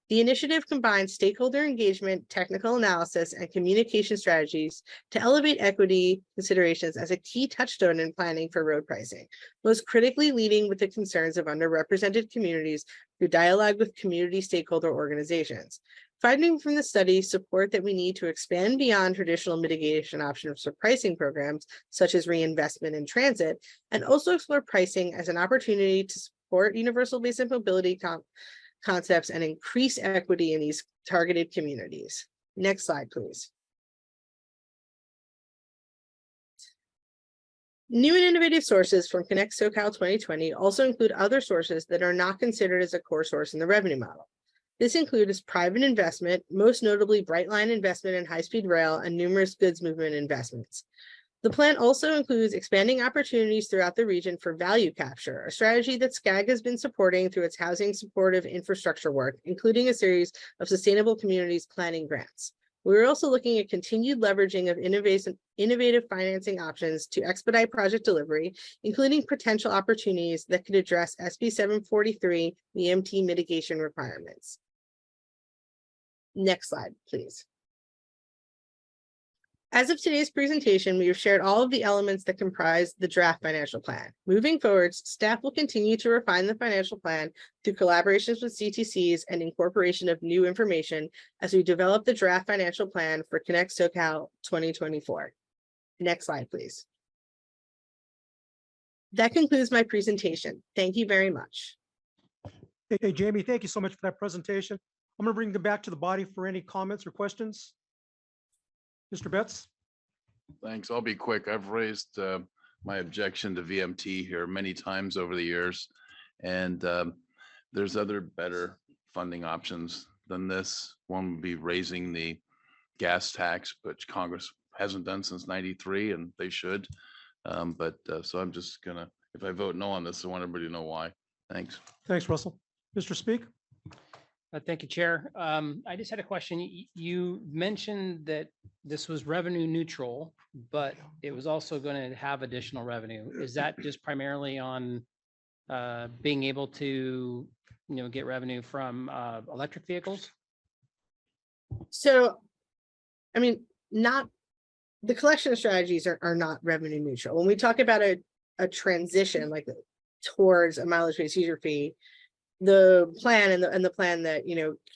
The initiative combines stakeholder engagement, technical analysis, and communication strategies to elevate equity considerations as a key touchstone in planning for road pricing, most critically leading with the concerns of underrepresented communities through dialogue with community stakeholder organizations. Findings from the study support that we need to expand beyond traditional mitigation options for pricing programs, such as reinvestment in transit, and also explore pricing as an opportunity to support universal basic mobility concepts and increase equity in these targeted communities. Next slide, please. New and innovative sources from Connect SoCal 2020 also include other sources that are not considered as a core source in the revenue model. This includes private investment, most notably Brightline investment in high-speed rail and numerous goods movement investments. The plan also includes expanding opportunities throughout the region for value capture, a strategy that SCAG has been supporting through its housing supportive infrastructure work, including a series of sustainable communities planning grants. We're also looking at continued leveraging of innovative financing options to expedite project delivery, including potential opportunities that could address SB 743 EMT mitigation requirements. Next slide, please. As of today's presentation, we have shared all of the elements that comprise the draft financial plan. Moving forwards, staff will continue to refine the financial plan through collaborations with CTCs and incorporation of new information as we develop the draft financial plan for Connect SoCal 2024. Next slide, please. That concludes my presentation. Thank you very much. Hey, Jamie, thank you so much for that presentation. I'm going to bring them back to the body for any comments or questions. Mr. Betts? Thanks. I'll be quick. I've raised my objection to VMT here many times over the years. And there's other better funding options than this. One would be raising the gas tax, which Congress hasn't done since '93, and they should. So I'm just gonna, if I vote no on this, I want everybody to know why. Thanks. Thanks, Russell. Mr. Speak? Thank you, Chair. I just had a question. You mentioned that this was revenue neutral, but it was also going to have additional revenue. Is that just primarily on being able to, get revenue from electric vehicles? So, I mean, not the collection of strategies are not revenue neutral. When we talk about a transition like towards a mileage-based user fee, the plan and the plan that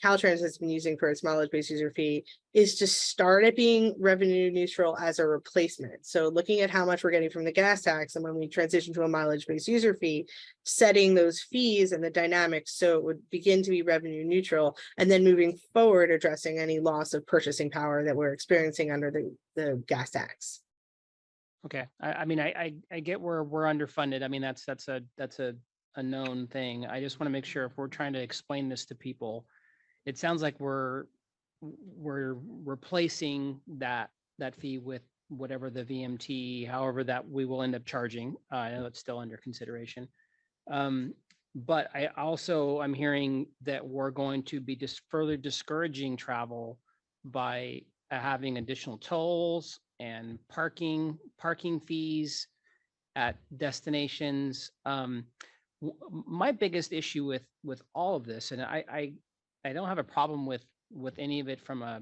Caltrans has been using for its mileage-based user fee is to start it being revenue neutral as a replacement. So looking at how much we're getting from the gas tax, and when we transition to a mileage-based user fee, setting those fees and the dynamics so it would begin to be revenue neutral, and then moving forward addressing any loss of purchasing power that we're experiencing under the gas tax. Okay, I mean, I get where we're underfunded. I mean, that's a known thing. I just want to make sure if we're trying to explain this to people, it sounds like we're replacing that fee with whatever the VMT, however that we will end up charging. I know it's still under consideration. But I'm hearing that we're going to be just further discouraging travel by having additional tolls and parking fees at destinations. My biggest issue with all of this, and I don't have a problem with any of it from a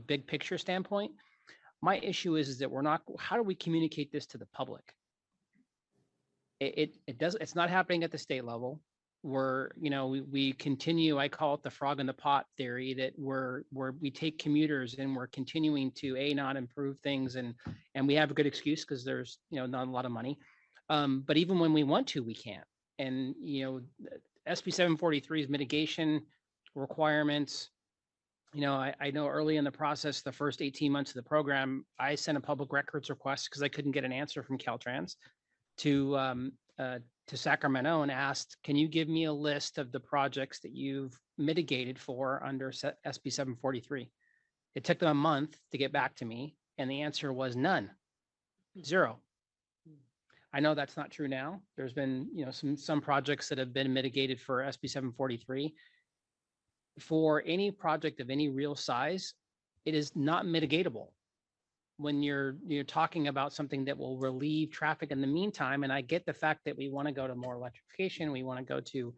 big picture standpoint. My issue is that how do we communicate this to the public? It's not happening at the state level. We continue, I call it the frog in the pot theory, that we take commuters and we're continuing to not improve things, and we have a good excuse because there's not a lot of money. But even when we want to, we can't. And, SB 743's mitigation requirements, I know early in the process, the first 18 months of the program, I sent a public records request because I couldn't get an answer from Caltrans to Sacramento and asked, can you give me a list of the projects that you've mitigated for under SB 743? It took them a month to get back to me, and the answer was none, zero. I know that's not true now. There's been, some projects that have been mitigated for SB 743. For any project of any real size, it is not mitigatable. When you're talking about something that will relieve traffic in the meantime, and I get the fact that we want to go to more electrification, we want to go to,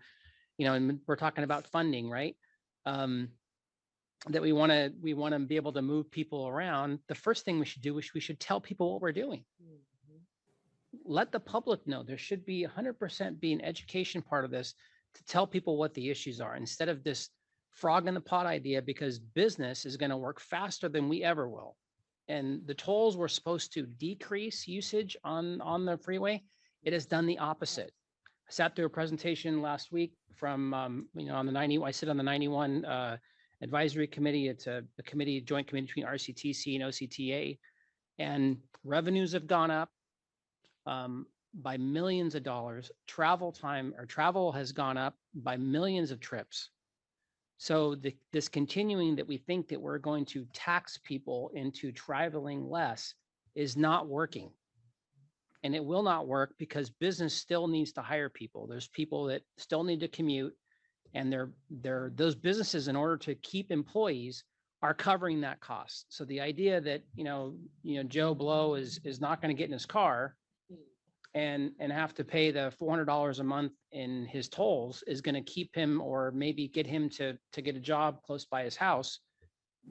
and we're talking about funding, right? That we want to be able to move people around. The first thing we should do is we should tell people what we're doing. Let the public know. There should be 100% be an education part of this to tell people what the issues are, instead of this frog in the pot idea, because business is going to work faster than we ever will. And the tolls were supposed to decrease usage on the freeway. It has done the opposite. I sat through a presentation last week from, on the 90, I sit on the 91 advisory committee. It's a joint committee between RCTC and OCTA, and revenues have gone up by millions of dollars. Travel has gone up by millions of trips. So this continuing that we think that we're going to tax people into traveling less is not working. And it will not work because business still needs to hire people. There's people that still need to commute, and those businesses, in order to keep employees, are covering that cost. So the idea that, Joe Blow is not going to get in his car and have to pay the $400 a month in his tolls is going to keep him, or maybe get him to get a job close by his house.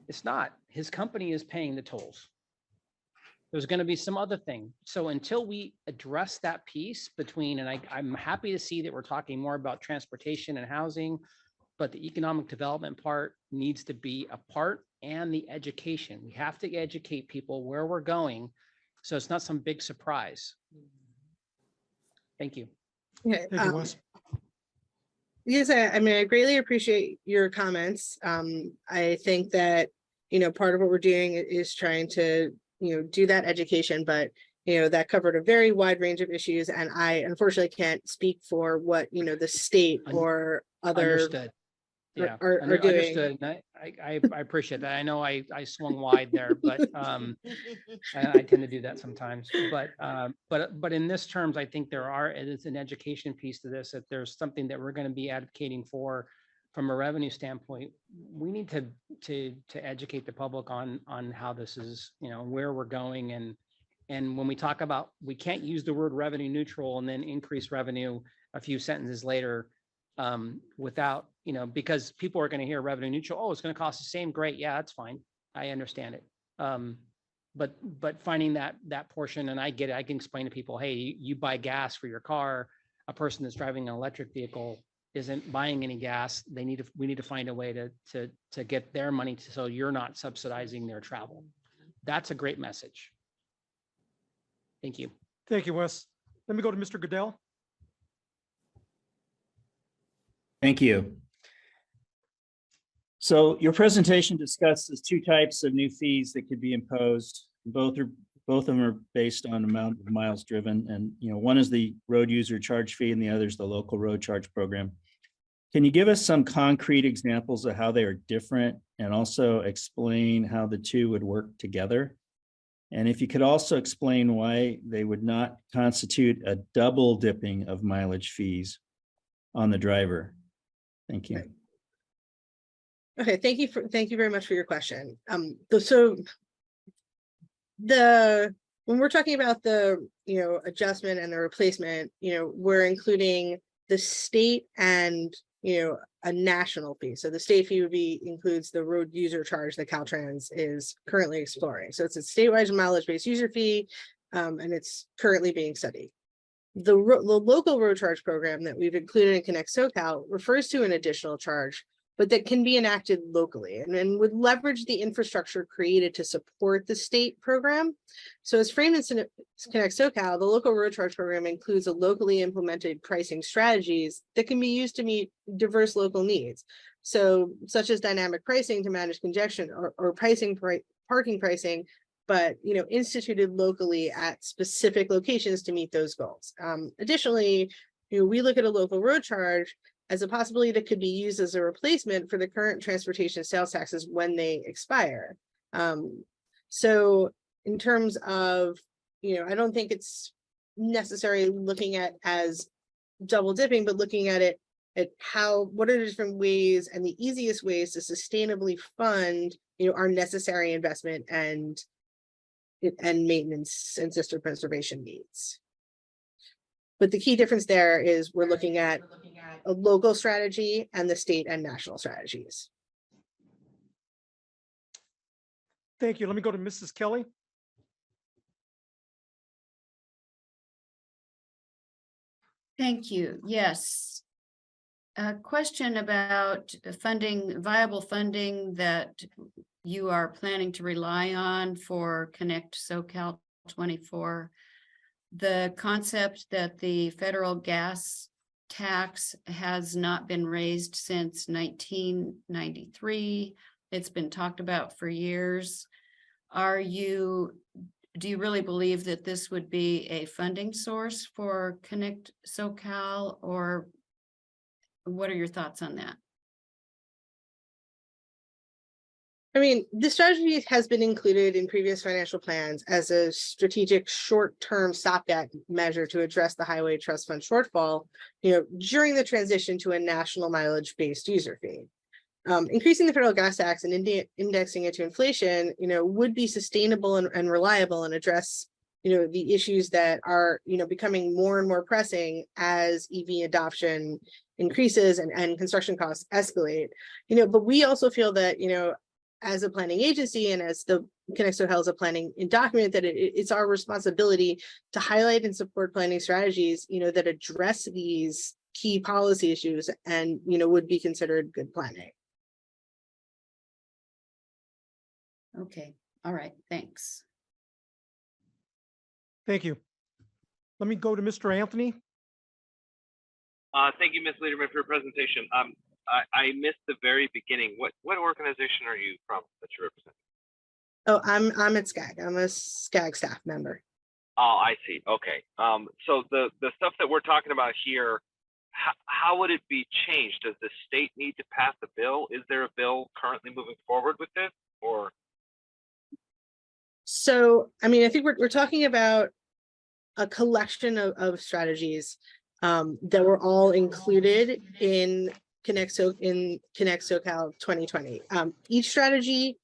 It's not. His company is paying the tolls. There's going to be some other thing. So until we address that piece between, and I'm happy to see that we're talking more about transportation and housing, but the economic development part needs to be a part, and the education. We have to educate people where we're going, so it's not some big surprise. Thank you. Okay, Thank you, Wes. yes, I mean, I greatly appreciate your comments. I think that, part of what we're doing is trying to, do that education, but, that covered a very wide range of issues. And I unfortunately can't speak for what, the state or other Understood. Yeah, are doing. understood. And I appreciate that. I know I swung wide there, but I tend to do that sometimes. But in this terms, I think it's an education piece to this, that there's something that we're going to be advocating for from a revenue standpoint. We need to educate the public on how this is, where we're going. And when we talk about, we can't use the word revenue neutral and then increase revenue a few sentences later without, because people are going to hear revenue neutral. Oh, it's going to cost the same. Great. Yeah, that's fine. I understand it. But finding that portion, and I get it. I can explain to people, hey, you buy gas for your car. A person that's driving an electric vehicle isn't buying any gas. We need to find a way to get their money so you're not subsidizing their travel. That's a great message. Thank you. Thank you, Wes. Let me go to Mr. Goodell. Thank you. So your presentation discusses two types of new fees that could be imposed. Both of them are based on amount of miles driven. And one is the road user charge fee and the other is the local road charge program. Can you give us some concrete examples of how they are different and also explain how the two would work together? And if you could also explain why they would not constitute a double dipping of mileage fees on the driver. Thank you. Okay, thank you very much for your question. So when we're talking about the adjustment and the replacement, we're including the state and a national fee. So the state fee includes the road user charge that Caltrans is currently exploring. So it's a statewide mileage-based user fee, and it's currently being studied. The local road charge program that we've included in Connect SoCal refers to an additional charge, but that can be enacted locally and would leverage the infrastructure created to support the state program. So as framed in Connect SoCal, the local road charge program includes a locally implemented pricing strategies that can be used to meet diverse local needs. So such as dynamic pricing to manage congestion or parking pricing, but instituted locally at specific locations to meet those goals. Additionally, we look at a local road charge as a possibility that could be used as a replacement for the current transportation sales taxes when they expire. So in terms of, I don't think it's necessarily looking at as double dipping, but looking at it at what are the different ways and the easiest ways to sustainably fund, our necessary investment and maintenance and system preservation needs. But the key difference there is we're looking at a local strategy and the state and national strategies. Thank you. Let me go to Mrs. Kelly. Thank you. Yes. A question about funding, viable funding that you are planning to rely on for Connect SoCal 24. The concept that the federal gas tax has not been raised since 1993. It's been talked about for years. Do you really believe that this would be a funding source for Connect SoCal, or what are your thoughts on that? I mean, the strategy has been included in previous financial plans as a strategic short-term stopgap measure to address the highway trust fund shortfall, during the transition to a national mileage-based user fee. Increasing the federal gas tax and indexing it to inflation, would be sustainable and reliable and address, the issues that are, becoming more and more pressing as EV adoption increases and construction costs escalate. But we also feel that, as a planning agency and as the Connect SoCal as a planning document, that it's our responsibility to highlight and support planning strategies, that address these key policy issues and, would be considered good planning. Okay, all right, thanks. Thank you. Let me go to Mr. Anthony. Thank you, Ms. Lederman, for your presentation. I missed the very beginning. What organization are you from that you represent? Oh, I'm at SCAG. I'm a SCAG staff member. Oh, I see. Okay. So the stuff that we're talking about here, how would it be changed? Does the state need to pass a bill? Is there a bill currently moving forward with this, or? So, I mean, I think we're talking about a collection of strategies that were all included in Connect SoCal 2020. Each strategy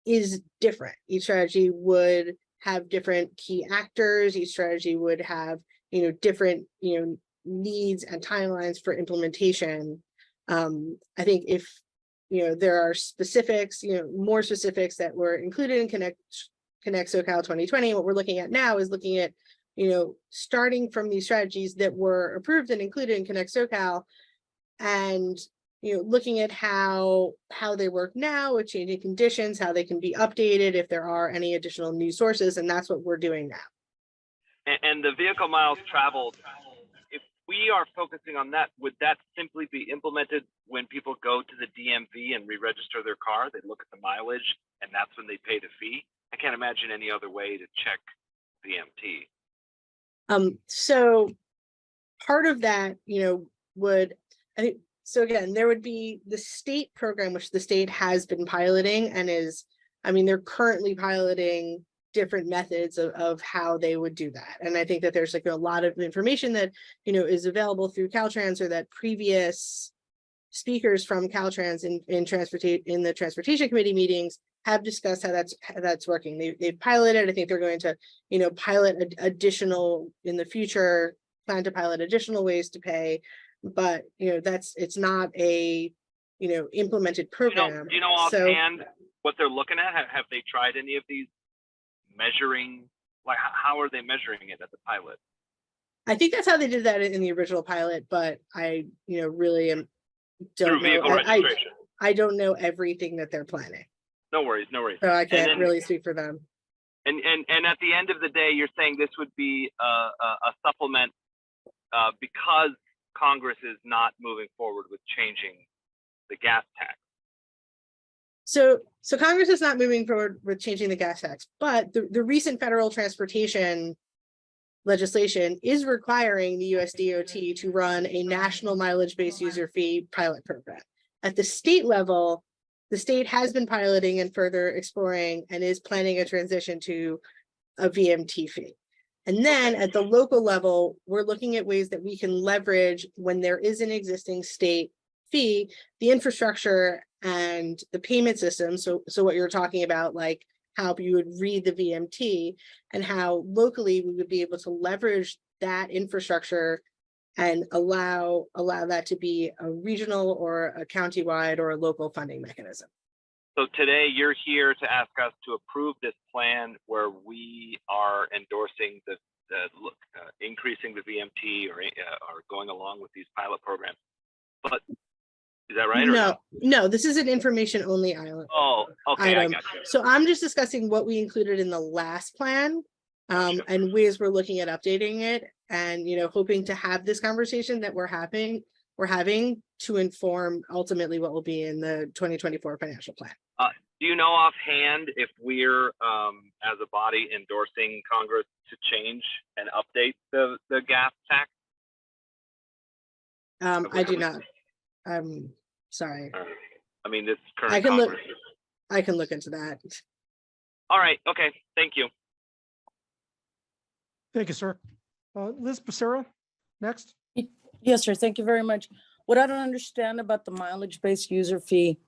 is different. Each strategy would have different key actors. Each strategy would have, different, needs and timelines for implementation. I think if, there are specifics, more specifics that were included in Connect SoCal 2020, what we're looking at now is looking at, starting from these strategies that were approved and included in Connect SoCal, and looking at how they work now with changing conditions, how they can be updated if there are any additional news sources, and that's what we're doing now. And the vehicle miles traveled, if we are focusing on that, would that simply be implemented when people go to the DMV and re-register their car? They look at the mileage and that's when they pay the fee? I can't imagine any other way to check VMT. So part of that, would, I think, so again, there would be the state program, which the state has been piloting and is, they're currently piloting different methods of how they would do that. And I think that there's like a lot of information that, is available through Caltrans, or that previous speakers from Caltrans in the transportation committee meetings have discussed how that's working. They've piloted. I think they're going to, pilot additional in the future, plan to pilot additional ways to pay. But it's not a implemented program. Do you know offhand what they're looking at? Have they tried any of these measuring? Like, how are they measuring it at the pilot? I think that's how they did that in the original pilot, but I really don't know. I don't know everything that they're planning. No worries, no worries. So I can't really speak for them. And at the end of the day, you're saying this would be a supplement because Congress is not moving forward with changing the gas tax. So Congress is not moving forward with changing the gas tax, but the recent federal transportation legislation is requiring the US DOT to run a national mileage-based user fee pilot program. At the state level, the state has been piloting and further exploring and is planning a transition to a VMT fee. And then at the local level, we're looking at ways that we can leverage, when there is an existing state fee, the infrastructure and the payment system. So what you're talking about, like how you would read the VMT, and how locally we would be able to leverage that infrastructure and allow that to be a regional or a countywide or a local funding mechanism. So today you're here to ask us to approve this plan where we are endorsing the increasing the VMT or going along with these pilot programs. But is that right? No, this is an information only item. Oh, okay, I got you. So I'm just discussing what we included in the last plan, and ways we're looking at updating it, and hoping to have this conversation that we're having to inform ultimately what will be in the 2024 financial plan. Do you know offhand if we're as a body endorsing Congress to change and update the gas tax? I do not. I'm sorry. I mean, this current Congress. I can look into that. All right. Okay. Thank you. Thank you, sir. Liz Becerra, next. Yes, sir. Thank you very much. What I don't understand about the mileage-based user fee,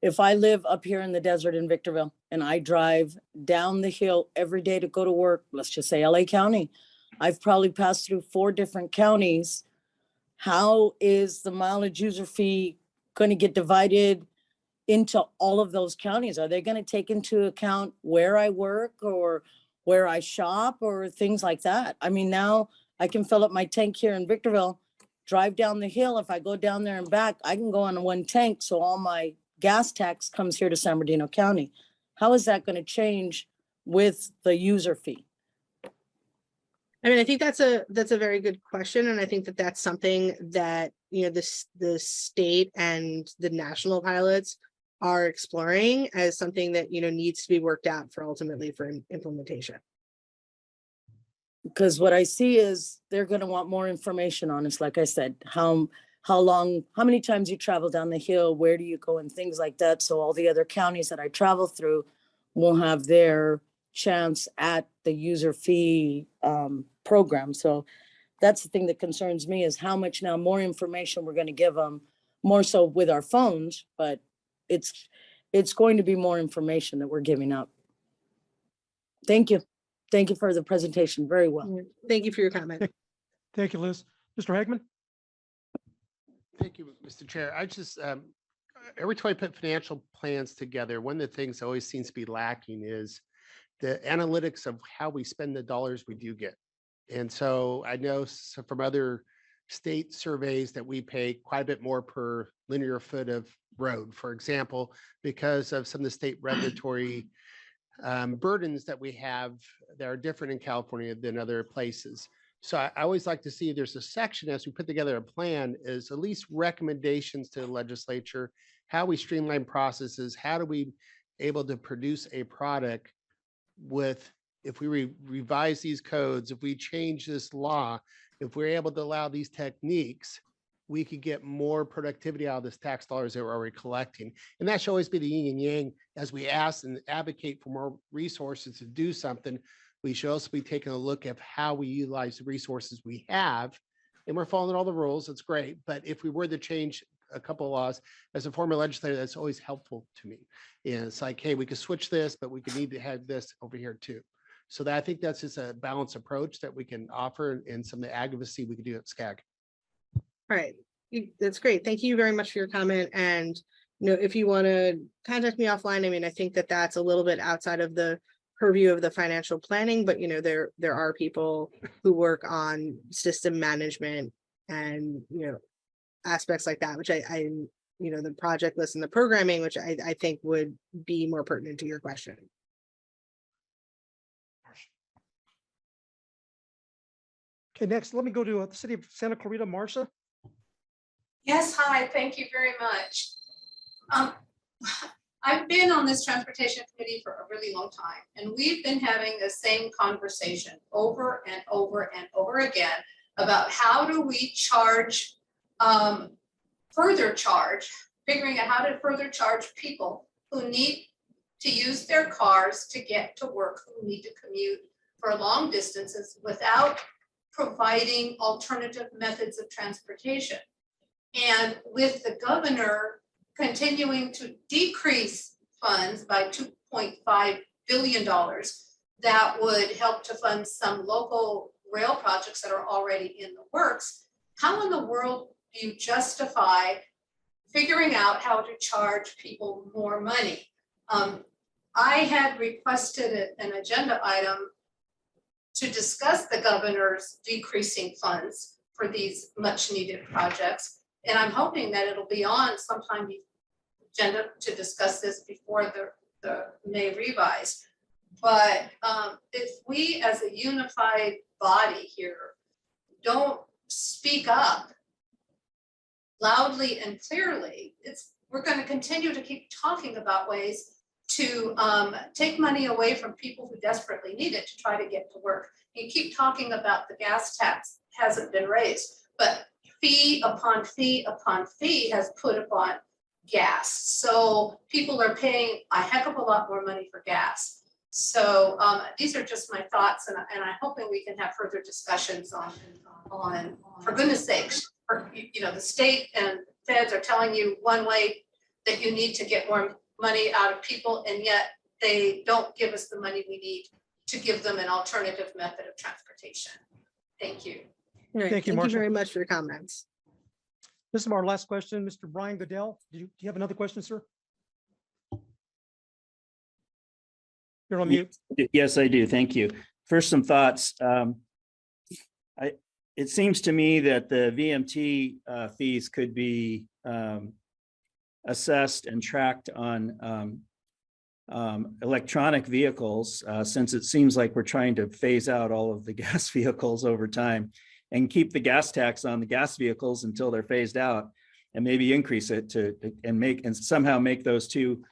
if I live up here in the desert in Victorville and I drive down the hill every day to go to work, let's just say LA County, I've probably passed through 4 different counties. How is the mileage user fee going to get divided into all of those counties? Are they going to take into account where I work or where I shop or things like that? I mean, now I can fill up my tank here in Victorville, drive down the hill. If I go down there and back, I can go on one tank. So all my gas tax comes here to San Bernardino County. How is that going to change with the user fee? I mean, I think that's a very good question. And I think that that's something that, you know, the state and the national pilots are exploring as something that, you know, needs to be worked out for ultimately for implementation. Because what I see is they're going to want more information on us. Like I said, how many times you travel down the hill, where do you go and things like that. So all the other counties that I travel through will have their chance at the user fee program. So that's the thing that concerns me, is how much now more information we're going to give them, more so with our phones, but it's going to be more information that we're giving up. Thank you. Thank you for the presentation. Very well. Thank you for your comment. Thank you, Liz. Mr. Hagman? Thank you, Mr. Chair. I just, every time I put financial plans together, one of the things that always seems to be lacking is the analytics of how we spend the dollars we do get. And so I know from other state surveys that we pay quite a bit more per linear foot of road, for example, because of some of the state regulatory burdens that we have that are different in California than other places. So I always like to see there's a section as we put together a plan is at least recommendations to the legislature, how we streamline processes, how do we able to produce a product with, if we revise these codes, if we change this law, if we're able to allow these techniques, we could get more productivity out of this tax dollars that we're already collecting. And that should always be the yin and yang as we ask and advocate for more resources to do something. We should also be taking a look at how we utilize the resources we have. And we're following all the rules, that's great. But if we were to change a couple of laws, as a former legislator, that's always helpful to me. And it's like, hey, we could switch this, but we could need to have this over here too. So that I think that's just a balanced approach that we can offer, and some of the advocacy we could do at SCAG. All right, that's great. Thank you very much for your comment. And, you know, if you want to contact me offline, I mean, I think that that's a little bit outside of the purview of the financial planning, but, you know, there are people who work on system management and, you know, aspects like that, which I you know, the project list and the programming, which I think would be more pertinent to your question. Okay, next, let me go to the city of Santa Clarita, Marcia. Yes, hi, thank you very much. I've been on this transportation committee for a really long time, and we've been having the same conversation over and over and over again about how do we charge, figuring out how to further charge people who need to use their cars to get to work, who need to commute for long distances without providing alternative methods of transportation. And with the governor continuing to decrease funds by $2.5 billion, that would help to fund some local rail projects that are already in the works. How in the world do you justify figuring out how to charge people more money? I had requested an agenda item to discuss the governor's decreasing funds for these much needed projects. And I'm hoping that it'll be on sometime agenda to discuss this before the May revise. But if we as a unified body here don't speak up loudly and clearly, we're going to continue to keep talking about ways to take money away from people who desperately need it to try to get to work. You keep talking about the gas tax hasn't been raised, but fee upon fee upon fee has put upon gas. So people are paying a heck of a lot more money for gas. So these are just my thoughts, and I'm hoping we can have further discussions on for goodness sakes, you know, the state and feds are telling you one way that you need to get more money out of people, and yet they don't give us the money we need to give them an alternative method of transportation. Thank you. Right. Thank you, Thank Marcia. you very much for your comments. This is our last question. Mr. Brian Goodell, do you have another question, sir? You're on mute. Yes, I do. Thank you. First, some thoughts. It seems to me that the VMT fees could be assessed and tracked on electronic vehicles, since it seems like we're trying to phase out all of the gas vehicles over time and keep the gas tax on the gas vehicles until they're phased out, and maybe increase it and somehow make those two,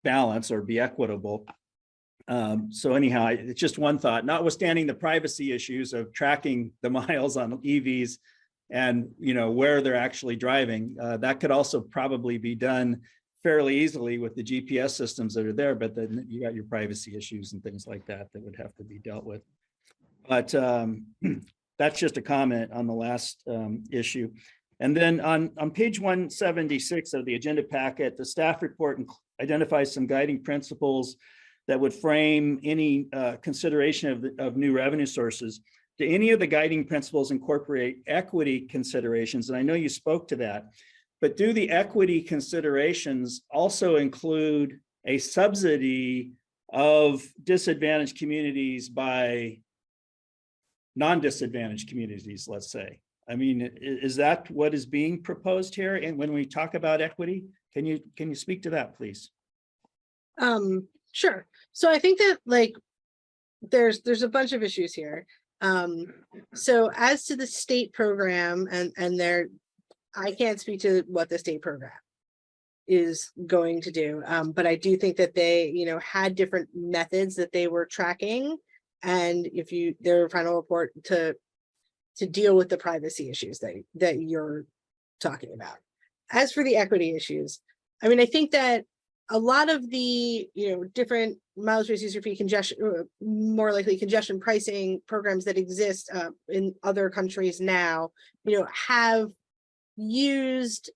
balance or be equitable. So anyhow, it's just one thought, notwithstanding the privacy issues of tracking the miles on EVs and, where they're actually driving. That could also probably be done fairly easily with the GPS systems that are there, but then you got your privacy issues and things like that that would have to be dealt with. But that's just a comment on the last issue. And then on page 176 of the agenda packet, the staff report identifies some guiding principles that would frame any consideration of new revenue sources. Do any of the guiding principles incorporate equity considerations? And I know you spoke to that, but do the equity considerations also include a subsidy of disadvantaged communities by non-disadvantaged communities, let's say? I mean, is that what is being proposed here? And when we talk about equity, can you speak to that, please? Sure. So I think that there's a bunch of issues here. So as to the state program and I can't speak to what the state program is going to do, but I do think that they, had different methods that they were tracking, and their final report to deal with the privacy issues that you're talking about. As for the equity issues, I mean, I think that a lot of the, different mileage-based user fee congestion, more likely congestion pricing programs that exist in other countries now, have used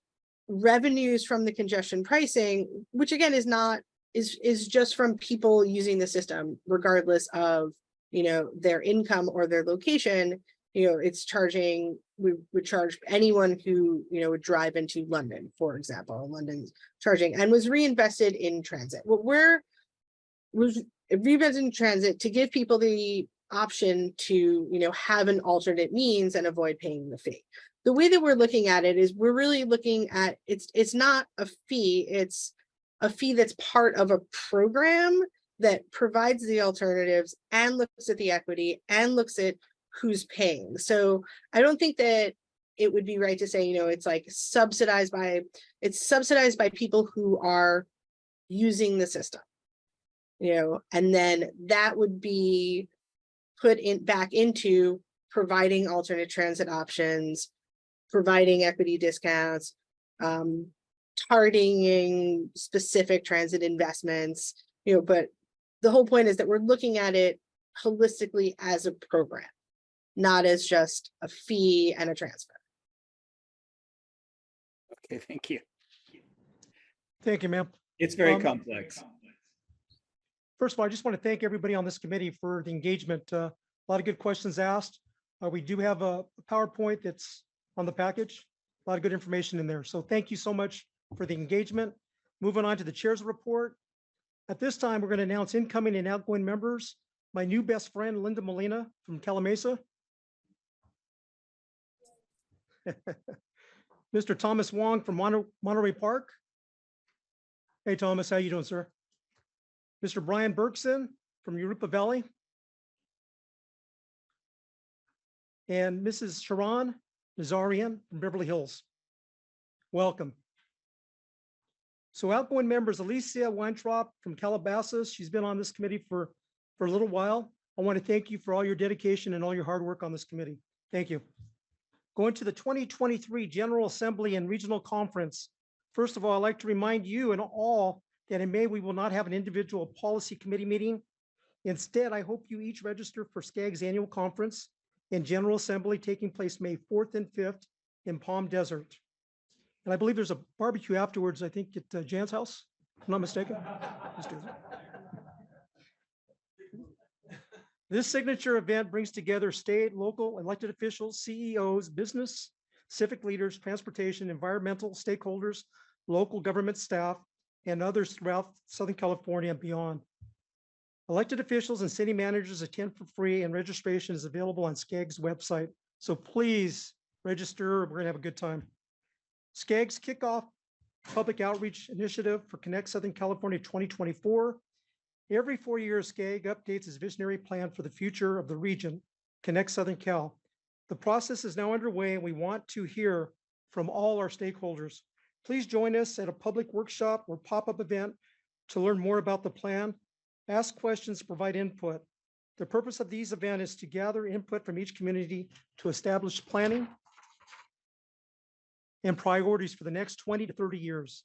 revenues from the congestion pricing, which again is just from people using the system, regardless of, their income or their location. It's charging, we would charge anyone who, would drive into London, for example. London's charging and was reinvested in transit. What was reinvested in transit to give people the option to, have an alternate means and avoid paying the fee. The way that we're looking at it is we're really looking at, it's not a fee, it's a fee that's part of a program that provides the alternatives and looks at the equity and looks at who's paying. So I don't think that it would be right to say, it's like subsidized by people who are using the system, and then that would be put back into providing alternate transit options, providing equity discounts, targeting specific transit investments, but the whole point is that we're looking at it holistically as a program, not as just a fee and a transfer. Okay, thank you. Thank you, ma'am. It's very complex. First of all, I just want to thank everybody on this committee for the engagement. A lot of good questions asked. We do have a PowerPoint that's on the package. A lot of good information in there. So thank you so much for the engagement. Moving on to the chair's report. At this time, we're going to announce incoming and outgoing members. My new best friend, Linda Molina from Calamasa. Mr. Thomas Wong from Monterey Park. Hey, Thomas, how you doing, sir? Mr. Brian Berkson from Europa Valley. And Mrs. Sharon Nazarian from Beverly Hills. Welcome. So outgoing members, Alicia Weintraub from Calabasas. She's been on this committee for a little while. I want to thank you for all your dedication and all your hard work on this committee. Thank you. Going to the 2023 General Assembly and Regional Conference. First of all, I'd like to remind you and all that in May, we will not have an individual policy committee meeting. Instead, I hope you each register for SCAG's annual conference and General Assembly taking place May 4th and 5th in Palm Desert. And I believe there's a barbecue afterwards, I think at Jan's house, if I'm not mistaken. This signature event brings together state, local, elected officials, CEOs, business, civic leaders, transportation, environmental stakeholders, local government staff, and others throughout Southern California and beyond. Elected officials and city managers attend for free and registration is available on SCAG's website. So please register. We're gonna have a good time. SCAG's kickoff public outreach initiative for Connect Southern California 2024. Every 4 years, SCAG updates its visionary plan for the future of the region, Connect Southern Cal. The process is now underway and we want to hear from all our stakeholders. Please join us at a public workshop or pop-up event to learn more about the plan, ask questions, provide input. The purpose of these events is to gather input from each community to establish planning and priorities for the next 20 to 30 years.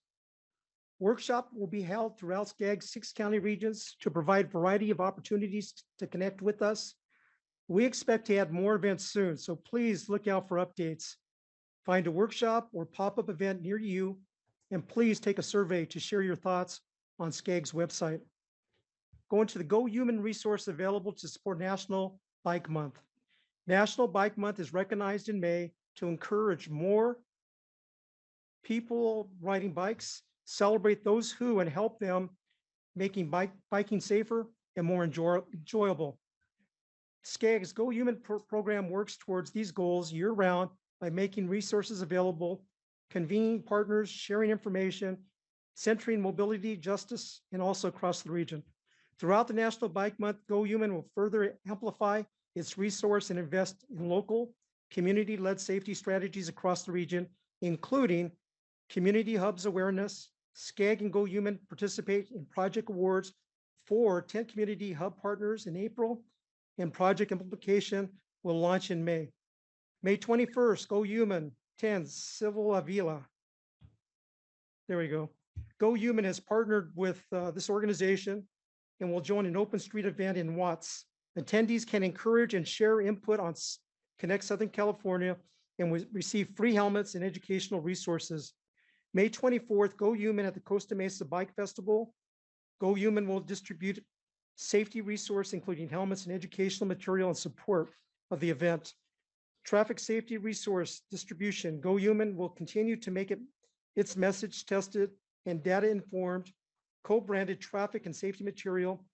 Workshop will be held throughout SCAG's 6 county regions to provide variety of opportunities to connect with us. We expect to add more events soon, so please look out for updates. Find a workshop or pop-up event near you, and please take a survey to share your thoughts on SCAG's website. Go into the Go Human resource available to support National Bike Month. National Bike Month is recognized in May to encourage more people riding bikes, celebrate those who and help them making biking safer and more enjoyable. SCAG's Go Human program works towards these goals year-round by making resources available, convening partners, sharing information, centering mobility, justice, and also across the region. Throughout the National Bike Month, Go Human will further amplify its resource and invest in local, community-led safety strategies across the region, including community hubs awareness. SCAG and Go Human participate in project awards for 10 community hub partners in April, and project implementation will launch in May. May 21st, Go Human 10 Civil Avila. There we go. Go Human has partnered with this organization and will join an open street event in Watts. Attendees can encourage and share input on Connect Southern California and will receive free helmets and educational resources. May 24th, Go Human at the Costa Mesa Bike Festival. Go Human will distribute safety resource, including helmets and educational material in support of the event. Traffic safety resource distribution. Go Human will continue to make its message tested and data informed, co-branded traffic and safety material,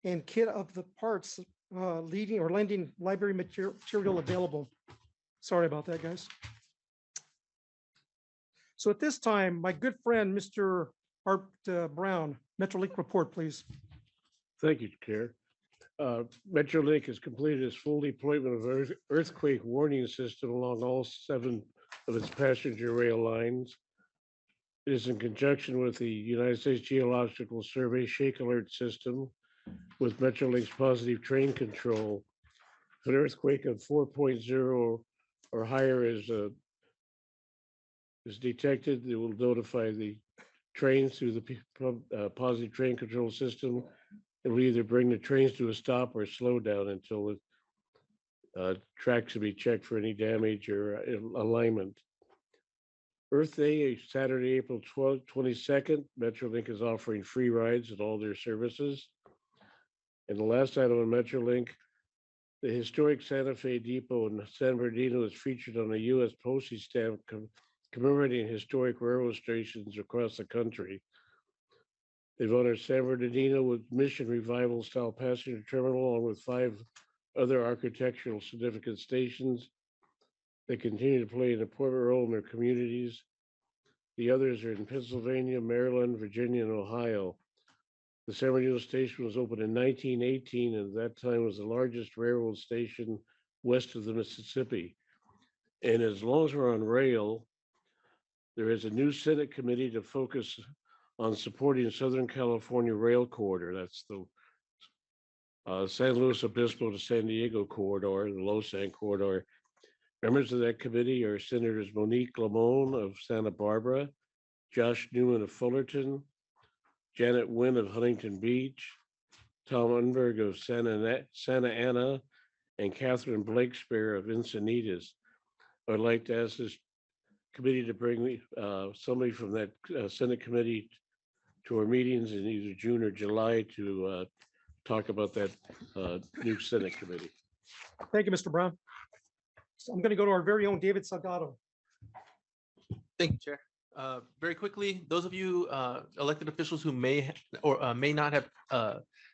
and kit of the parts lending library material available. Sorry about that, guys. So at this time, my good friend, Mr. Art Brown, Metrolink report, please. Thank you, Chair. Metrolink has completed its full deployment of earthquake warning system along all 7 of its passenger rail lines. It is in conjunction with the United States Geological Survey Shake Alert System with Metrolink's positive train control. If an earthquake of 4.0 or higher is detected, it will notify the trains through the positive train control system. It will either bring the trains to a stop or slow down until the tracks will be checked for any damage or alignment. Earth Day, Saturday, April 22nd, Metrolink is offering free rides at all their services. And the last item on Metrolink, the historic Santa Fe Depot in San Bernardino is featured on a U.S. postage stamp commemorating historic railroad stations across the country. They've honored San Bernardino with Mission Revival style passenger terminal, along with 5 other architectural significant stations. They continue to play an important role in their communities. The others are in Pennsylvania, Maryland, Virginia, and Ohio. The San Bernardino station was opened in 1918, and at that time was the largest railroad station west of the Mississippi. And as long as we're on rail, there is a new Senate committee to focus on supporting Southern California Rail Corridor. That's the San Luis Obispo to San Diego corridor, the Losan corridor. Members of that committee are Senators Monique Lamone of Santa Barbara, Josh Newman of Fullerton, Janet Wynn of Huntington Beach, Tom Unberg of Santa Ana, and Catherine Blakespeare of Encinitas. I'd like to ask this committee to bring somebody from that Senate committee to our meetings in either June or July to talk about that new Senate committee. Thank you, Mr. Brown. So I'm going to go to our very own David Salgado. Thank you, Chair. Very quickly, those of you elected officials who may or may not have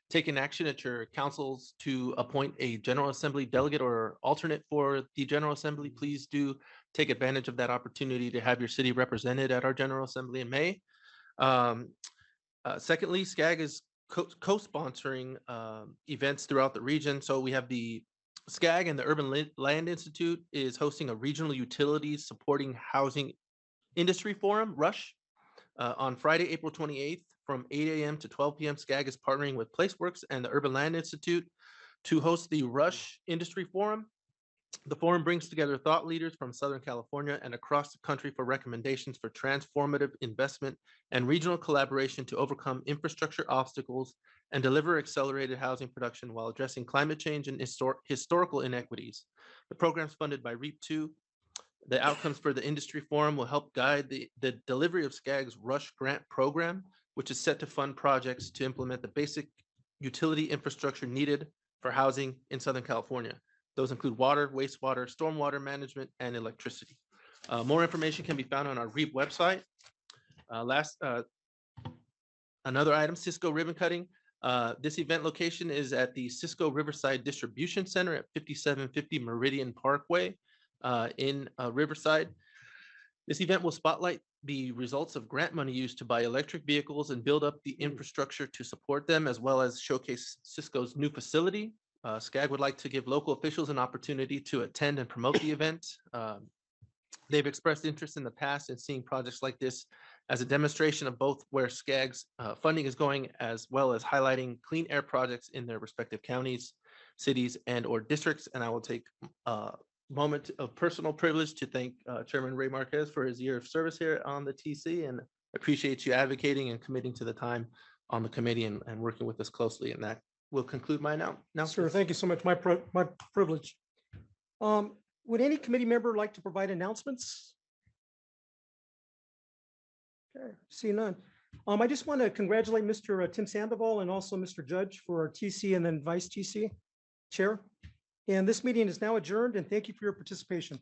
taken action at your councils to appoint a General Assembly delegate or alternate for the General Assembly, please do take advantage of that opportunity to have your city represented at our General Assembly in May. Secondly, SCAG is co-sponsoring events throughout the region. So we have the SCAG and the Urban Land Institute is hosting a regional utilities supporting housing industry forum, RUSH, on Friday, April 28th from 8 a.m. to 12 p.m. SCAG is partnering with PlaceWorks and the Urban Land Institute to host the RUSH Industry Forum. The forum brings together thought leaders from Southern California and across the country for recommendations for transformative investment and regional collaboration to overcome infrastructure obstacles and deliver accelerated housing production while addressing climate change and historical inequities. The program is funded by REAP2. The outcomes for the industry forum will help guide the delivery of SCAG's RUSH grant program, which is set to fund projects to implement the basic utility infrastructure needed for housing in Southern California. Those include water, wastewater, stormwater management, and electricity. More information can be found on our REAP website. Another item, Cisco ribbon cutting. This event location is at the Cisco Riverside Distribution Center at 5750 Meridian Parkway in Riverside. This event will spotlight the results of grant money used to buy electric vehicles and build up the infrastructure to support them, as well as showcase Cisco's new facility. SCAG would like to give local officials an opportunity to attend and promote the event. They've expressed interest in the past in seeing projects like this as a demonstration of both where SCAG's funding is going, as well as highlighting clean air projects in their respective counties, cities, and/or districts. And I will take a moment of personal privilege to thank Chairman Ray Marquez for his year of service here on the TC, and appreciate you advocating and committing to the time on the committee and working with us closely. And that will conclude my announcement. Sir, thank you so much. My privilege. Would any committee member like to provide announcements? Okay, see none. I just want to congratulate Mr. Tim Sandoval and also Mr. Judge for our TC and then Vice TC Chair. And this meeting is now adjourned, and thank you for your participation.